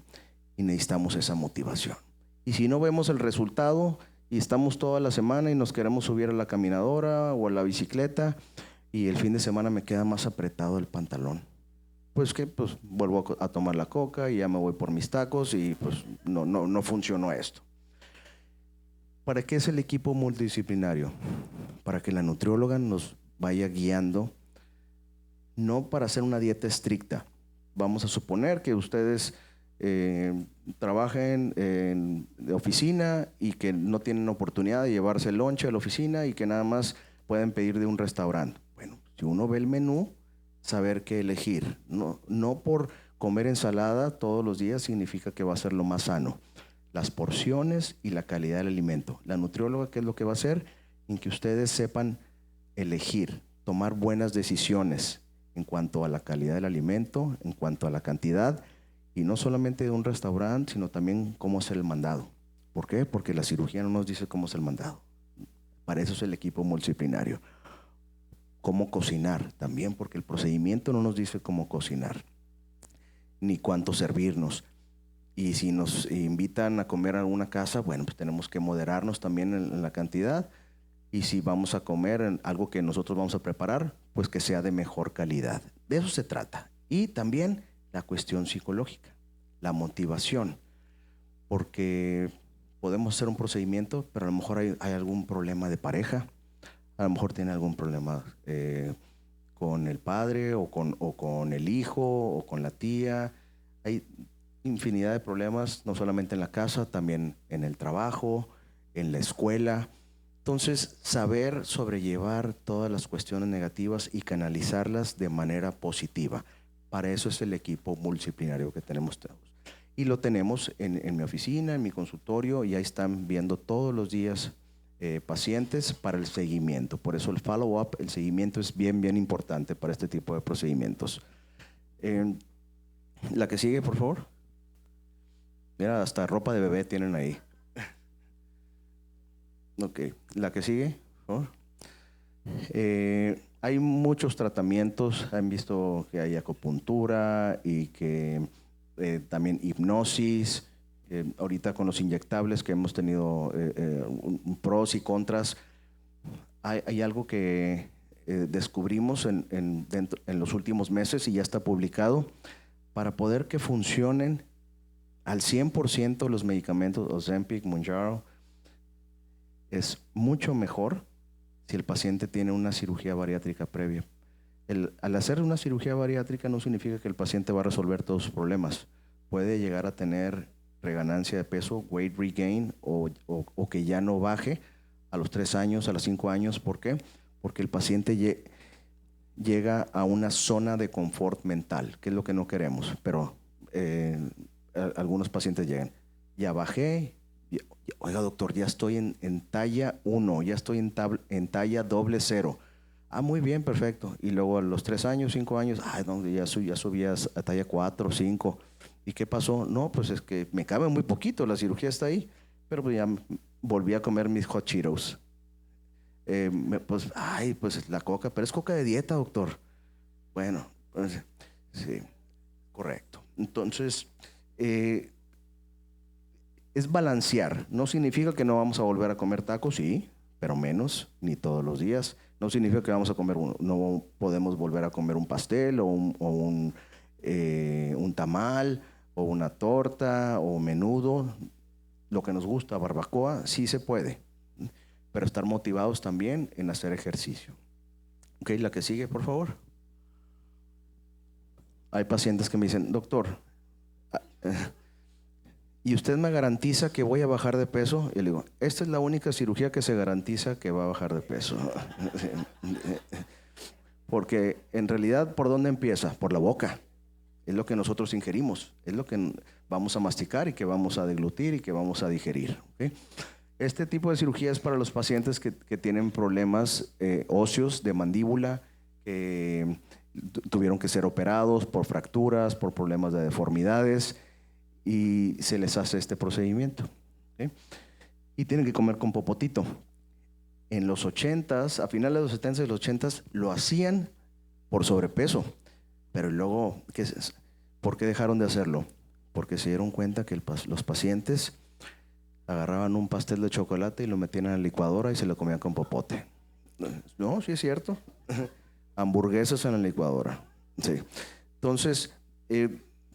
y necesitamos esa motivación. Y si no vemos el resultado y estamos toda la semana y nos queremos subir a la caminadora o a la bicicleta y el fin de semana me queda más apretado el pantalón, pues vuelvo a tomar la coca y ya me voy por mis tacos y pues no funcionó esto. ¿Para qué es el equipo multidisciplinario? Para que la nutrióloga nos vaya guiando, no para hacer una dieta estricta. Vamos a suponer que ustedes trabajen de oficina y que no tienen oportunidad de llevarse el lonche a la oficina y que nada más pueden pedir de un restaurante. Bueno, si uno ve el menú, saber qué elegir. No por comer ensalada todos los días significa que va a ser lo más sano. Las porciones y la calidad del alimento. La nutrióloga, ¿qué es lo que va a hacer? En que ustedes sepan elegir, tomar buenas decisiones en cuanto a la calidad del alimento, en cuanto a la cantidad, y no solamente de un restaurante, sino también cómo hacer el mandado. ¿Por qué? Porque la cirugía no nos dice cómo es el mandado. Para eso es el equipo multidisciplinario. Cómo cocinar también, porque el procedimiento no nos dice cómo cocinar, ni cuánto servirnos. Y si nos invitan a comer a alguna casa, bueno, pues tenemos que moderarnos también en la cantidad. Y si vamos a comer en algo que nosotros vamos a preparar, pues que sea de mejor calidad. De eso se trata. Y también la cuestión psicológica, la motivación. Porque podemos hacer un procedimiento, pero a lo mejor hay algún problema de pareja. A lo mejor tiene algún problema con el padre o con el hijo o con la tía. Hay infinidad de problemas, no solamente en la casa, también en el trabajo, en la escuela. Entonces, saber sobrellevar todas las cuestiones negativas y canalizarlas de manera positiva. Para eso es el equipo multidisciplinario que tenemos todos. Y lo tenemos en mi oficina, en mi consultorio, y ahí están viendo todos los días pacientes para el seguimiento. Por eso el follow-up, el seguimiento es bien importante para este tipo de procedimientos. La que sigue, por favor. Mira, hasta ropa de bebé tienen ahí. Ok, la que sigue, por favor. Hay muchos tratamientos, han visto que hay acupuntura y que también hipnosis. Ahorita con los inyectables que hemos tenido pros y contras, hay algo que descubrimos en los últimos meses y ya está publicado. Para poder que funcionen al 100% los medicamentos Ozempic, Mounjaro, es mucho mejor si el paciente tiene una cirugía bariátrica previa. Al hacer una cirugía bariátrica no significa que el paciente va a resolver todos sus problemas. Puede llegar a tener reganancia de peso, weight regain, o que ya no baje a los 3 años, a los 5 años. ¿Por qué? Porque el paciente llega a una zona de confort mental, que es lo que no queremos, pero algunos pacientes llegan. Ya bajé. Oiga, doctor, ya estoy en talla 1, ya estoy en talla 00. Muy bien, perfecto. Y luego a los 3 años, 5 años, no, ya subías a talla 4, 5. ¿Y qué pasó? No, pues es que me cabe muy poquito, la cirugía está ahí, pero pues ya volví a comer mis Hot Cheetos. Pues la coca, pero es coca de dieta, doctor. Bueno, pues, sí, correcto. Entonces, es balancear. No significa que no vamos a volver a comer tacos, sí, pero menos, ni todos los días. No significa que vamos a comer, no podemos volver a comer un pastel o un tamal o una torta o menudo. Lo que nos gusta, barbacoa, sí se puede, pero estar motivados también en hacer ejercicio. Ok, la que sigue, por favor. Hay pacientes que me dicen, doctor, ¿y usted me garantiza que voy a bajar de peso? Y le digo, esta es la única cirugía que se garantiza que va a bajar de peso. Porque en realidad, ¿por dónde empieza? Por la boca. Es lo que nosotros ingerimos, es lo que vamos a masticar y que vamos a deglutir y que vamos a digerir. ¿Okay? Este tipo de cirugía es para los pacientes que tienen problemas óseos de mandíbula, que tuvieron que ser operados por fracturas, por problemas de deformidades, y se les hace este procedimiento. ¿Okay? Y tienen que comer con popotito. En los 80s, a finales de los 70s y los 80s, lo hacían por sobrepeso. Pero luego, ¿por qué dejaron de hacerlo? Porque se dieron cuenta que los pacientes agarraban un pastel de chocolate y lo metían en la licuadora y se lo comían con popote. No, sí es cierto. Hamburguesas en la licuadora. Sí. Entonces,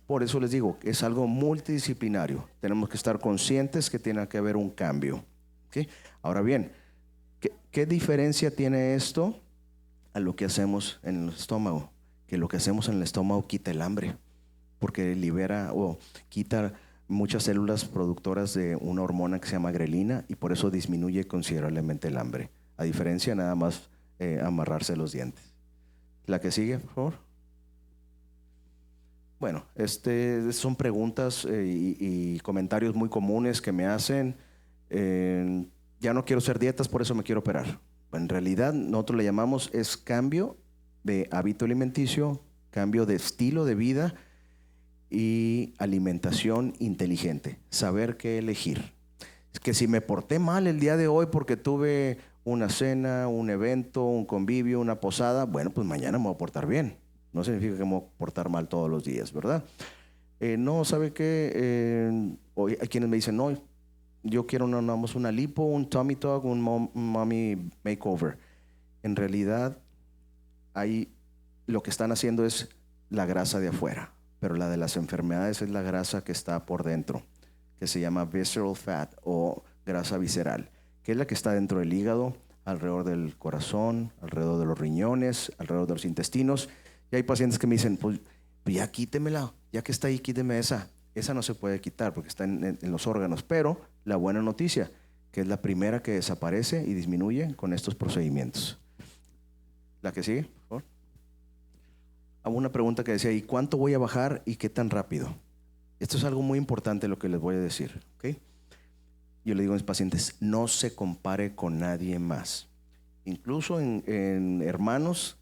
por eso les digo, es algo multidisciplinario. Tenemos que estar conscientes que tiene que haber un cambio. ¿Okay? Ahora bien, ¿qué diferencia tiene esto a lo que hacemos en el estómago? Que lo que hacemos en el estómago quita el hambre, porque libera o quita muchas células productoras de una hormona que se llama grelina y por eso disminuye considerablemente el hambre. A diferencia nada más amarrarse los dientes. La que sigue, por favor. Bueno, son preguntas y comentarios muy comunes que me hacen. Ya no quiero hacer dietas, por eso me quiero operar. En realidad, nosotros le llamamos es cambio de hábito alimenticio, cambio de estilo de vida y alimentación inteligente. Saber qué elegir. Es que si me porté mal el día de hoy porque tuve una cena, un evento, un convivio, una posada, bueno, pues mañana me voy a portar bien. No significa que me voy a portar mal todos los días, ¿verdad? No, ¿sabe qué? Hoy hay quienes me dicen, no, yo quiero una lipo, un tummy tuck, un mommy makeover. En realidad, lo que están haciendo es la grasa de afuera, pero la de las enfermedades es la grasa que está por dentro, que se llama visceral fat o grasa visceral, que es la que está dentro del hígado, alrededor del corazón, alrededor de los riñones, alrededor de los intestinos. Y hay pacientes que me dicen, pues ya quítemela, ya que está ahí, quíteme esa. Esa no se puede quitar porque está en los órganos, pero la buena noticia, que es la primera que desaparece y disminuye con estos procedimientos. La que sigue, por favor. Hago una pregunta que decía, ¿y cuánto voy a bajar y qué tan rápido? Esto es algo muy importante lo que les voy a decir, ¿ok? Yo le digo a mis pacientes, no se compare con nadie más. Incluso en hermanos,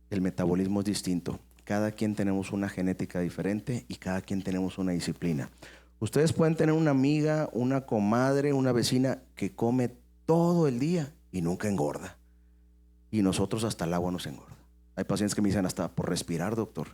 el metabolismo es distinto. Cada quien tenemos una genética diferente y cada quien tenemos una disciplina. Ustedes pueden tener una amiga, una comadre, una vecina que come todo el día y nunca engorda. Y nosotros hasta el agua nos engorda. Hay pacientes que me dicen hasta por respirar, doctor.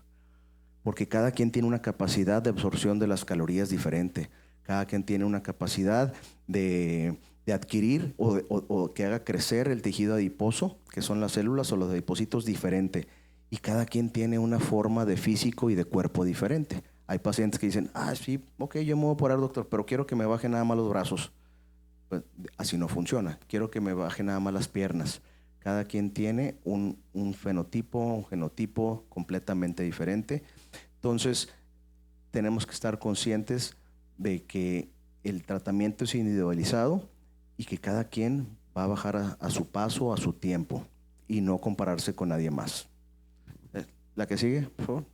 Porque cada quien tiene una capacidad de absorción de las calorías diferente. Cada quien tiene una capacidad de adquirir o que haga crecer el tejido adiposo, que son las células o los adipocitos, diferente. Y cada quien tiene una forma de físico y de cuerpo diferente. Hay pacientes que dicen, sí, ok, yo me voy a operar, doctor, pero quiero que me baje nada más los brazos. Pues, así no funciona. Quiero que me baje nada más las piernas. Cada quien tiene un fenotipo, un genotipo completamente diferente. Entonces, tenemos que estar conscientes de que el tratamiento es individualizado y que cada quien va a bajar a su paso, a su tiempo, y no compararse con nadie más. La que sigue, por favor.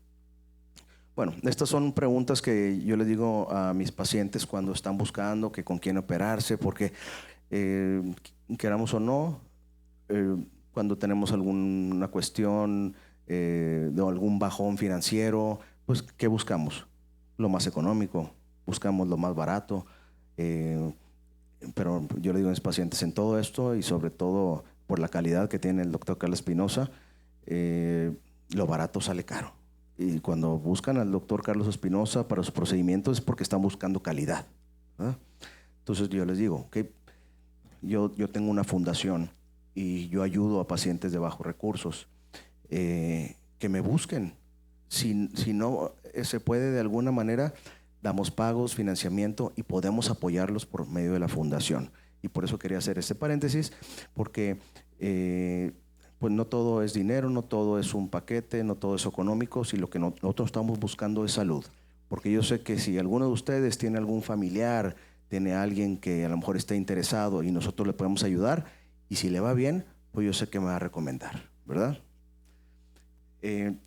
Bueno, estas son preguntas que yo les digo a mis pacientes cuando están buscando que con quién operarse, porque queramos o no, cuando tenemos alguna cuestión de algún bajón financiero, pues ¿qué buscamos? lo más económico, buscamos lo más barato, pero yo le digo a mis pacientes, en todo esto y sobre todo por la calidad que tiene el doctor Carlos Espinosa, lo barato sale caro. Y cuando buscan al doctor Carlos Espinosa para sus procedimientos es porque están buscando calidad, ¿verdad? Entonces yo les digo, okay, yo tengo una fundación y yo ayudo a pacientes de bajos recursos, que me busquen. Si no se puede de alguna manera, damos pagos, financiamiento y podemos apoyarlos por medio de la fundación. Y por eso quería hacer este paréntesis, porque pues no todo es dinero, no todo es un paquete, no todo es económico, si lo que nosotros estamos buscando es salud. Porque yo sé que si alguno de ustedes tiene algún familiar, tiene alguien que a lo mejor está interesado y nosotros le podemos ayudar, y si le va bien, pues yo sé que me va a recomendar, ¿verdad?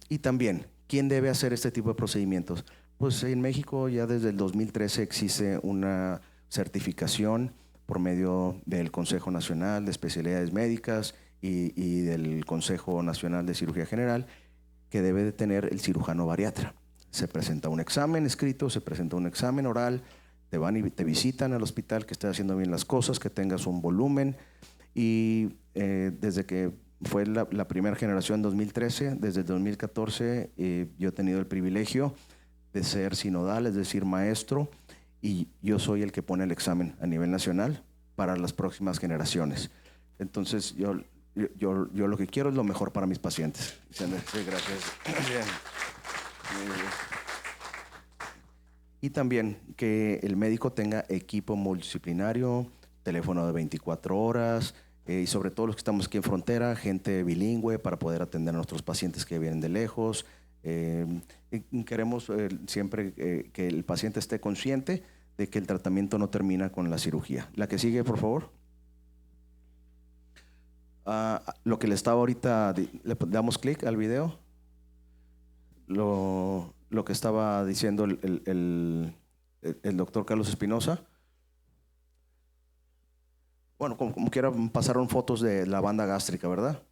Y también, ¿quién debe hacer este tipo de procedimientos? Pues en México ya desde el 2013 existe una certificación por medio del Consejo Nacional de Especialidades Médicas y del Consejo Nacional de Cirugía General, que debe de tener el cirujano bariatra. Se presenta un examen escrito, se presenta un examen oral, te van y te visitan al hospital, que estés haciendo bien las cosas, que tengas un volumen. Y desde que fue la primera generación en 2013, desde el 2014 yo he tenido el privilegio de ser sinodal, es decir, maestro, y yo soy el que pone el examen a nivel nacional para las próximas generaciones. Entonces yo lo que quiero es lo mejor para mis pacientes. Sí, gracias. Bien. Y también que el médico tenga equipo multidisciplinario, teléfono de 24 horas, y sobre todo los que estamos aquí en frontera, gente bilingüe para poder atender a nuestros pacientes que vienen de lejos. Queremos siempre que el paciente esté consciente de que el tratamiento no termina con la cirugía. La que sigue, por favor. Lo que le estaba ahorita, le damos clic al video. Lo que estaba diciendo el doctor Carlos Espinosa. Bueno, como quiera, pasaron fotos de la banda gástrica, ¿verdad?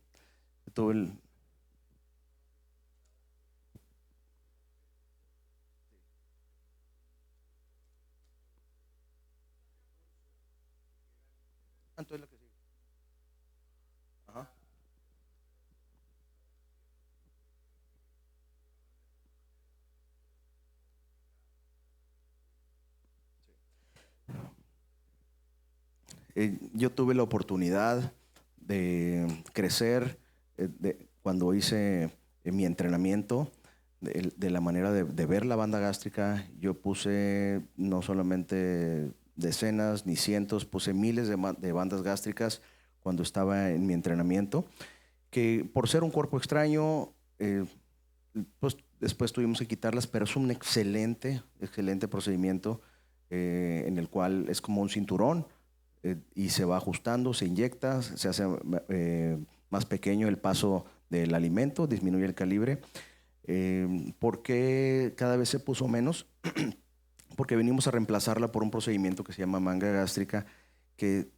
Tuve entonces lo que sigue. Ajá. Yo tuve la oportunidad de crecer cuando hice mi entrenamiento, de la manera de ver la banda gástrica. Yo puse no solamente decenas ni cientos, puse miles de bandas gástricas cuando estaba en mi entrenamiento, que por ser un cuerpo extraño, pues después tuvimos que quitarlas, pero es un excelente procedimiento en el cual es como un cinturón. Y se va ajustando, se inyecta, se hace más pequeño el paso del alimento, disminuye el calibre. ¿Por qué cada vez se puso menos? Porque venimos a reemplazarla por un procedimiento que se llama manga gástrica, que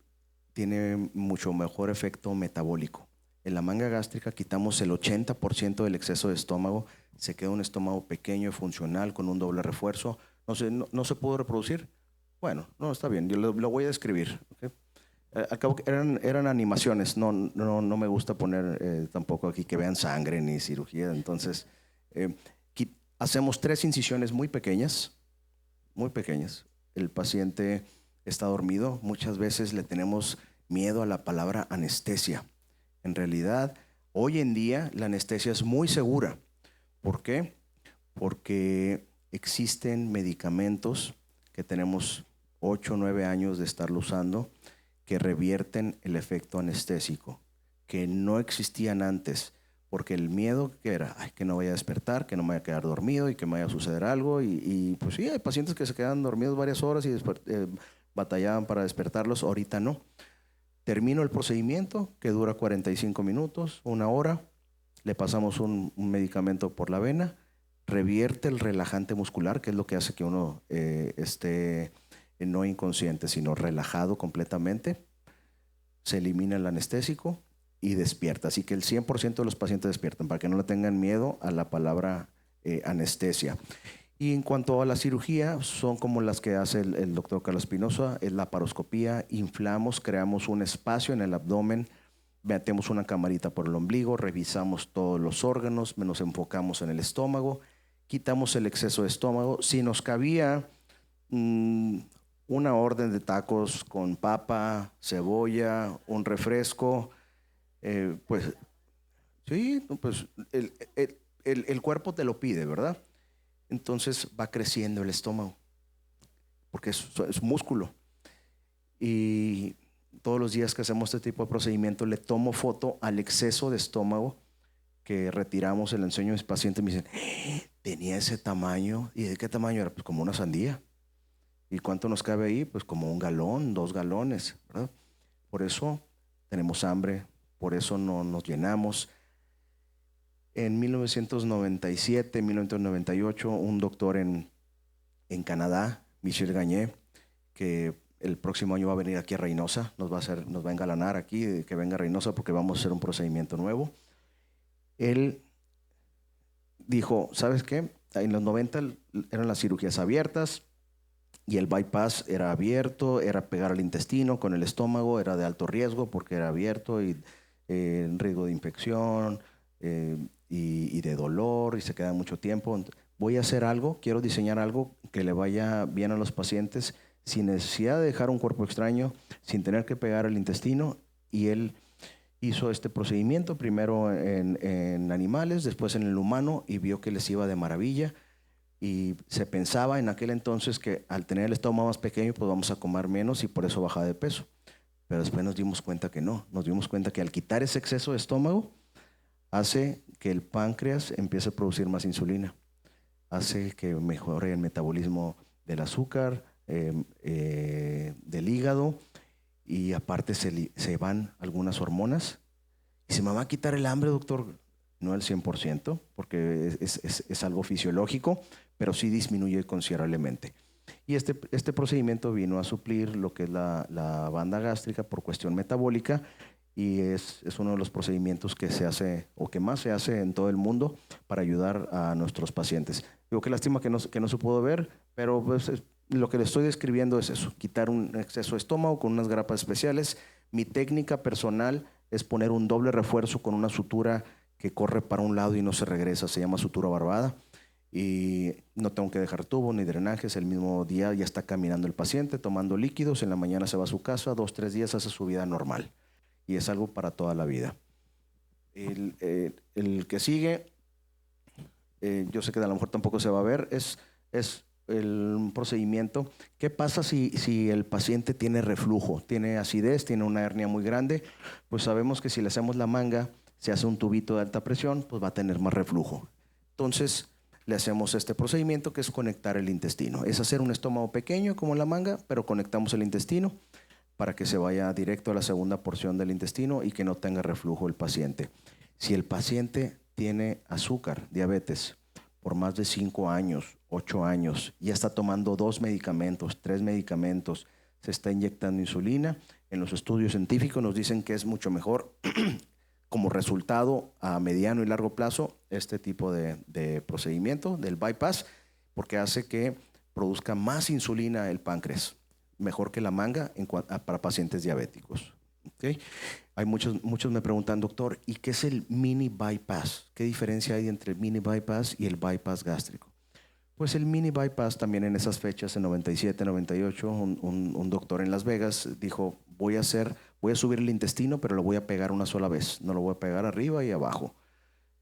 tiene mucho mejor efecto metabólico. En la manga gástrica quitamos el 80% del exceso de estómago, se queda un estómago pequeño y funcional con un doble refuerzo. No se pudo reproducir. Bueno, no, está bien, yo lo voy a describir. ¿Okay? Al cabo eran animaciones, no me gusta poner tampoco aquí que vean sangre ni cirugía. Entonces, hacemos 3 incisiones muy pequeñas. El paciente está dormido. Muchas veces le tenemos miedo a la palabra anestesia. En realidad, hoy en día la anestesia es muy segura. ¿Por qué? Porque existen medicamentos que tenemos 8 o 9 años de estarlo usando, que revierten el efecto anestésico, que no existían antes, porque el miedo que era, que no vaya a despertar, que no me vaya a quedar dormido y que me vaya a suceder algo, y pues sí, hay pacientes que se quedan dormidos varias horas y batallaban para despertarlos. Ahorita no. Termino el procedimiento, que dura 45 minutos, 1 hora, le pasamos un medicamento por la vena, revierte el relajante muscular, que es lo que hace que uno esté no inconsciente, sino relajado completamente. Se elimina el anestésico y despierta. Así que el 100% de los pacientes despiertan, para que no le tengan miedo a la palabra anestesia. Y en cuanto a la cirugía, son como las que hace el doctor Carlos Espinosa, es la laparoscopía, inflamos, creamos un espacio en el abdomen, metemos una camarita por el ombligo, revisamos todos los órganos, nos enfocamos en el estómago, quitamos el exceso de estómago. Si nos cabía una orden de tacos con papa, cebolla, un refresco, pues sí, pues el cuerpo te lo pide, ¿verdad? Entonces va creciendo el estómago, porque es músculo. Y todos los días que hacemos este tipo de procedimiento, le tomo foto al exceso de estómago que retiramos, se lo enseño a mis pacientes, me dicen, tenía ese tamaño. ¿Y de qué tamaño era? Pues como una sandía. ¿Y cuánto nos cabe ahí? Pues como 1 galón, 2 galones, ¿verdad? Por eso tenemos hambre, por eso no nos llenamos. En 1997, 1998, un doctor en Canadá, Michel Gagné, que el próximo año va a venir aquí a Reynosa, nos va a engalanar aquí, que venga a Reynosa porque vamos a hacer un procedimiento nuevo. Él dijo, ¿sabes qué? En los 90 eran las cirugías abiertas y el bypass era abierto, era pegar al intestino con el estómago, era de alto riesgo porque era abierto y riesgo de infección, y de dolor, y se queda mucho tiempo. Voy a hacer algo, quiero diseñar algo que le vaya bien a los pacientes sin necesidad de dejar un cuerpo extraño, sin tener que pegar el intestino. Y él hizo este procedimiento primero en animales, después en el humano, y vio que les iba de maravilla. Y se pensaba en aquel entonces que al tener el estómago más pequeño pues vamos a comer menos y por eso bajaba de peso. Pero después nos dimos cuenta que no, nos dimos cuenta que al quitar ese exceso de estómago hace que el páncreas empiece a producir más insulina, hace que mejore el metabolismo del azúcar, del hígado, y aparte se van algunas hormonas. ¿Y se me va a quitar el hambre, doctor? No al 100%, porque es algo fisiológico, pero sí disminuye considerablemente. Y este procedimiento vino a suplir lo que es la banda gástrica por cuestión metabólica, y es uno de los procedimientos que se hace o que más se hace en todo el mundo para ayudar a nuestros pacientes. Digo, qué lástima que no se pudo ver, pero pues, lo que le estoy describiendo es eso, quitar un exceso de estómago con unas grapas especiales. Mi técnica personal es poner un doble refuerzo con una sutura que corre para un lado y no se regresa, se llama sutura barbada, y no tengo que dejar tubo ni drenajes. El mismo día ya está caminando el paciente, tomando líquidos, en la mañana se va a su casa, 2, 3 días hace su vida normal. Y es algo para toda la vida. El que sigue, yo sé que a lo mejor tampoco se va a ver, es el procedimiento. ¿Qué pasa si el paciente tiene reflujo, tiene acidez, tiene una hernia muy grande? Pues sabemos que si le hacemos la manga, se hace un tubito de alta presión, pues va a tener más reflujo. Entonces le hacemos este procedimiento que es conectar el intestino. Es hacer un estómago pequeño como la manga, pero conectamos el intestino para que se vaya directo a la segunda porción del intestino y que no tenga reflujo el paciente. Si el paciente tiene azúcar, diabetes, por más de 5 años, 8 años, ya está tomando 2 medicamentos, 3 medicamentos, se está inyectando insulina, en los estudios científicos nos dicen que es mucho mejor como resultado a mediano y largo plazo este tipo de procedimiento del bypass, porque hace que produzca más insulina el páncreas, mejor que la manga para pacientes diabéticos. ¿Okay? Hay muchos me preguntan, doctor, ¿y qué es el mini bypass? ¿Qué diferencia hay entre el mini bypass y el bypass gástrico? Pues el mini bypass también en esas fechas, en 97, 98, un doctor en Las Vegas dijo, voy a subir el intestino, pero lo voy a pegar una sola vez, no lo voy a pegar arriba y abajo.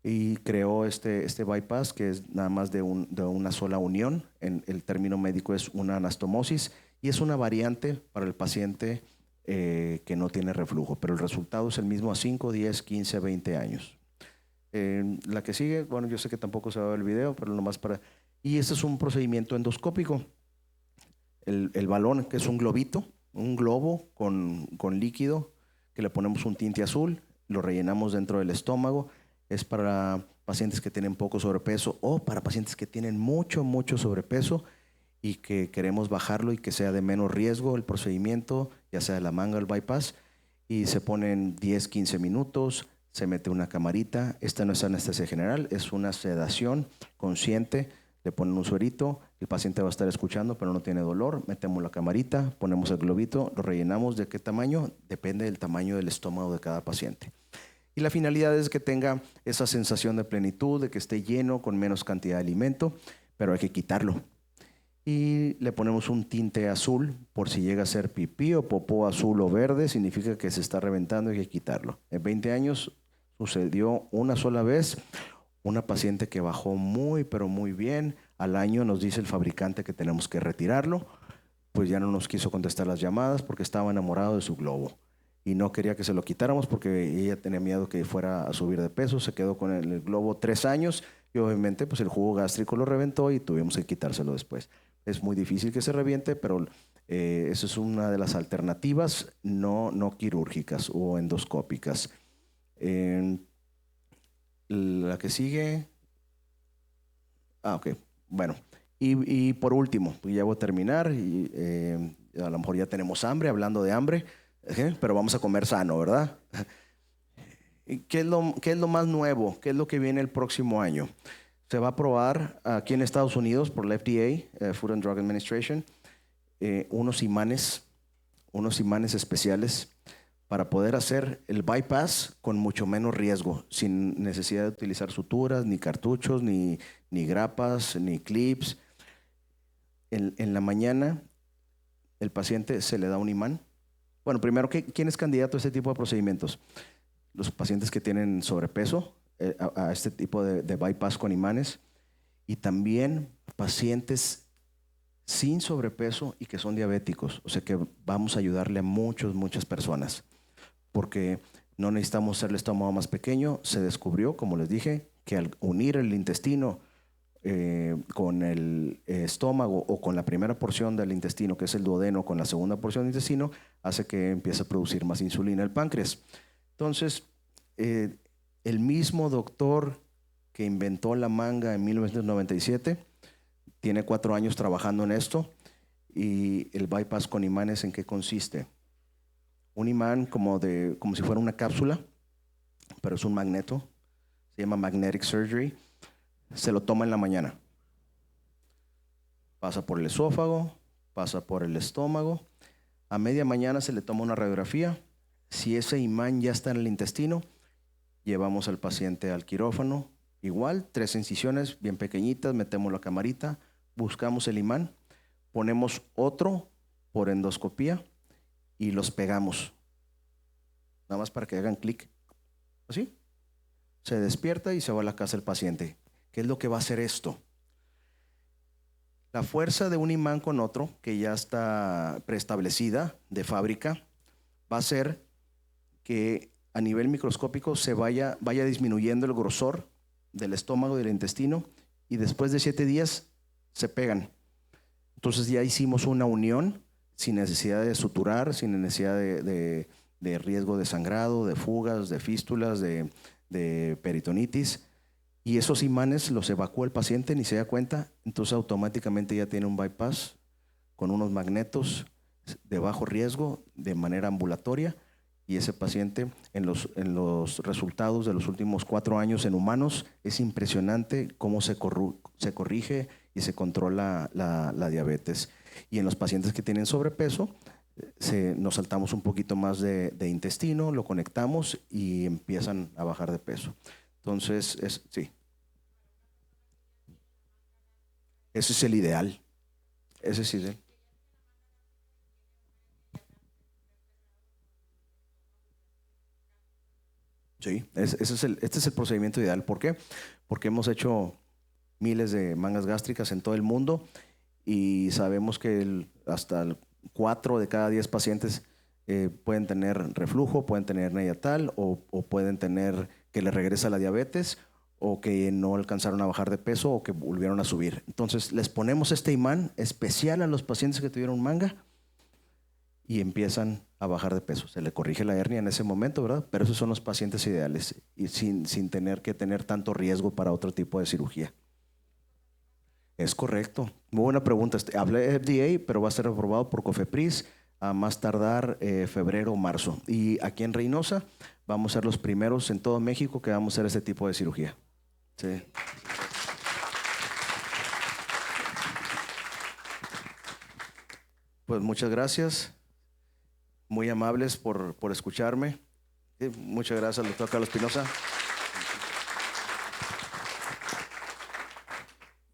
Y creó este bypass que es nada más de una sola unión. El término médico es una anastomosis y es una variante para el paciente que no tiene reflujo, pero el resultado es el mismo a 5, 10, 15, 20 años. La que sigue, bueno, yo sé que tampoco se va a ver el video, pero nomás para... Y este es un procedimiento endoscópico. El balón, que es un globito, un globo con líquido, que le ponemos un tinte azul, lo rellenamos dentro del estómago. Es para pacientes que tienen poco sobrepeso o para pacientes que tienen mucho sobrepeso y que queremos bajarlo y que sea de menos riesgo el procedimiento, ya sea de la manga o el bypass. Y se ponen 10, 15 minutos, se mete una camarita. Esta no es anestesia general, es una sedación consciente. le ponen un suerito, el paciente va a estar escuchando, pero no tiene dolor, metemos la camarita, ponemos el globito, lo rellenamos. ¿De qué tamaño? Depende del tamaño del estómago de cada paciente. Y la finalidad es que tenga esa sensación de plenitud, de que esté lleno con menos cantidad de alimento, pero hay que quitarlo. Y le ponemos un tinte azul por si llega a ser pipí o popó azul o verde, significa que se está reventando y hay que quitarlo. En 20 años sucedió una sola vez, una paciente que bajó muy, pero muy bien. Al año nos dice el fabricante que tenemos que retirarlo, pues ya no nos quiso contestar las llamadas porque estaba enamorado de su globo y no quería que se lo quitáramos porque ella tenía miedo que fuera a subir de peso. Se quedó con el globo 3 años y obviamente pues el jugo gástrico lo reventó y tuvimos que quitárselo después. Es muy difícil que se reviente, pero eso es una de las alternativas no quirúrgicas o endoscópicas. La que sigue. Ok, bueno. Y por último, ya voy a terminar. Y, a lo mejor ya tenemos hambre, hablando de hambre, pero vamos a comer sano, ¿verdad? ¿Qué es lo más nuevo? ¿Qué es lo que viene el próximo año? Se va a aprobar aquí en Estados Unidos por la FDA, Food and Drug Administration, unos imanes especiales para poder hacer el bypass con mucho menos riesgo, sin necesidad de utilizar suturas, ni cartuchos, ni grapas, ni clips. En la mañana, el paciente se le da un imán. Bueno, primero, ¿quién es candidato a este tipo de procedimientos? Los pacientes que tienen sobrepeso, a este tipo de bypass con imanes, y también pacientes sin sobrepeso y que son diabéticos. O sea que vamos a ayudarle a muchas personas, porque no necesitamos hacer el estómago más pequeño. Se descubrió, como les dije, que al unir el intestino con el estómago o con la primera porción del intestino, que es el duodeno, con la segunda porción del intestino, hace que empiece a producir más insulina el páncreas. Entonces, el mismo doctor que inventó la manga en 1997 tiene 4 años trabajando en esto. Y el bypass con imanes, ¿en qué consiste? Un imán como si fuera una cápsula, pero es un magneto. Se llama magnetic surgery. Se lo toma en la mañana. Pasa por el esófago, pasa por el estómago. A media mañana se le toma una radiografía. Si ese imán ya está en el intestino, llevamos al paciente al quirófano. Igual, 3 incisiones bien pequeñitas, metemos la camarita, buscamos el imán, ponemos otro por endoscopía y los pegamos. Nada más para que hagan clic. ¿Así? Se despierta y se va a la casa el paciente. ¿Qué es lo que va a hacer esto? La fuerza de un imán con otro, que ya está preestablecida de fábrica, va a hacer que a nivel microscópico se vaya disminuyendo el grosor del estómago y del intestino, y después de 7 días se pegan. Entonces ya hicimos una unión sin necesidad de suturar, sin necesidad de riesgo de sangrado, de fugas, de fístulas, de peritonitis. Y esos imanes los evacúa el paciente, ni se da cuenta. Entonces automáticamente ya tiene un bypass con unos magnetos de bajo riesgo de manera ambulatoria. Y ese paciente, en los resultados de los últimos 4 años en humanos, es impresionante cómo se corrige y se controla la diabetes. Y en los pacientes que tienen sobrepeso, nos saltamos un poquito más de intestino, lo conectamos y empiezan a bajar de peso. Entonces, sí. Ese es el ideal. Ese sí, sí. Sí, este es el procedimiento ideal. ¿Por qué? Porque hemos hecho miles de mangas gástricas en todo el mundo y sabemos que hasta 4 de cada 10 pacientes pueden tener reflujo, pueden tener hernia yatal o pueden tener que les regresa la diabetes o que no alcanzaron a bajar de peso o que volvieron a subir. Entonces les ponemos este imán especial a los pacientes que tuvieron manga y empiezan a bajar de peso. Se le corrige la hernia en ese momento, ¿verdad? Pero esos son los pacientes ideales y sin tener que tener tanto riesgo para otro tipo de cirugía. Es correcto. Muy buena pregunta. Hablé de FDA, pero va a ser aprobado por COFEPRIS a más tardar febrero o marzo. Y aquí en Reynosa vamos a ser los primeros en todo México que vamos a hacer este tipo de cirugía. Sí. Pues muchas gracias, muy amables por escucharme. Sí, muchas gracias al doctor Carlos Espinosa.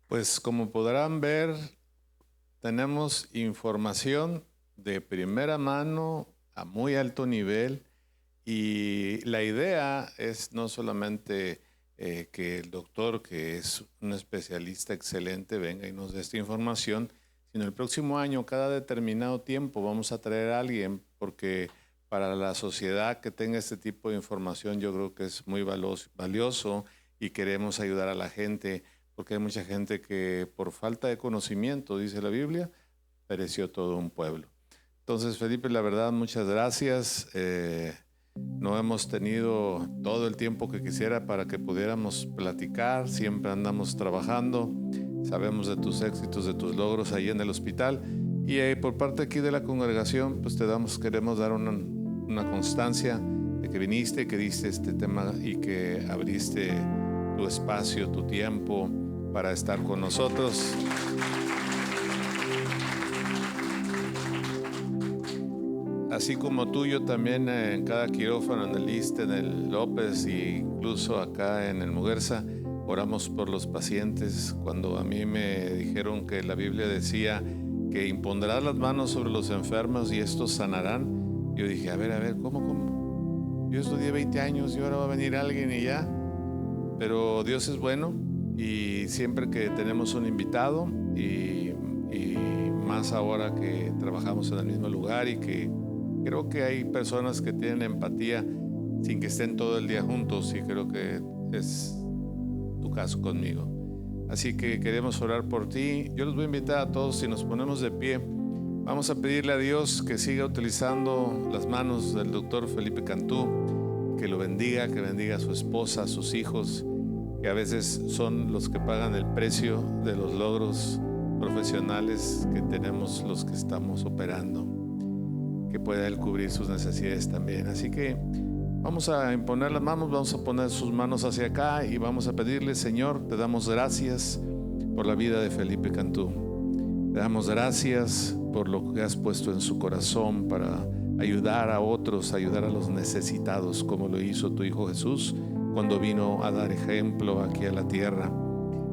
Pues como podrán ver, tenemos información de primera mano a muy alto nivel, y la idea es no solamente que el doctor, que es un especialista excelente, venga y nos dé esta información, sino el próximo año, cada determinado tiempo, vamos a traer a alguien, porque para la sociedad que tenga este tipo de información yo creo que es muy valioso, y queremos ayudar a la gente, porque hay mucha gente que por falta de conocimiento, dice la Biblia, pereció todo un pueblo. Entonces, Felipe, la verdad, muchas gracias. No hemos tenido todo el tiempo que quisiera para que pudiéramos platicar. Siempre andamos trabajando. Sabemos de tus éxitos, de tus logros ahí en el hospital. Y por parte aquí de la congregación, pues queremos dar una constancia de que viniste, que diste este tema y que abriste tu espacio, tu tiempo para estar con nosotros. Así como tú, yo también en cada quirófano, en el ISSSTE, en el López e incluso acá en el Muguerza, oramos por los pacientes. Cuando a mí me dijeron que la Biblia decía que impondrás las manos sobre los enfermos y estos sanarán, yo dije, a ver, ¿cómo? Yo estudié 20 años y ahora va a venir alguien y ya. Pero Dios es bueno, y siempre que tenemos un invitado, y más ahora que trabajamos en el mismo lugar, y que creo que hay personas que tienen empatía sin que estén todo el día juntos, y creo que es tu caso conmigo. Así que queremos orar por ti. Yo los voy a invitar a todos, si nos ponemos de pie, vamos a pedirle a Dios que siga utilizando las manos del doctor Felipe Cantú, que lo bendiga, que bendiga a su esposa, a sus hijos, que a veces son los que pagan el precio de los logros profesionales que tenemos los que estamos operando, que pueda Él cubrir sus necesidades también. Así que vamos a imponer las manos, vamos a poner sus manos hacia acá y vamos a pedirle: Señor, te damos gracias por la vida de Felipe Cantú. Te damos gracias por lo que has puesto en su corazón para ayudar a otros, ayudar a los necesitados, como lo hizo tu Hijo Jesús cuando vino a dar ejemplo aquí a la tierra.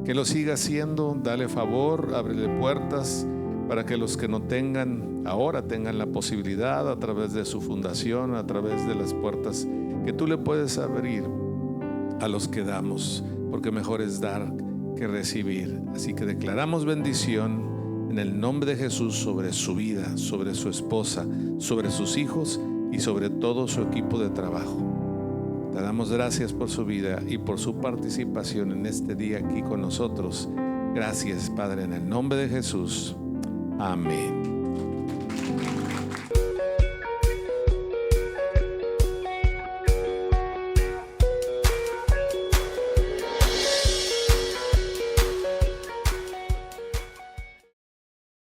Que lo siga haciendo, dale favor, ábrele puertas para que los que no tengan ahora tengan la posibilidad, a través de su fundación, a través de las puertas que tú le puedes abrir a los que damos, porque mejor es dar que recibir. Así que declaramos bendición en el nombre de Jesús sobre su vida, sobre su esposa, sobre sus hijos y sobre todo su equipo de trabajo. Te damos gracias por su vida y por su participación en este día aquí con nosotros. Gracias, Padre, en el nombre de Jesús. Amén.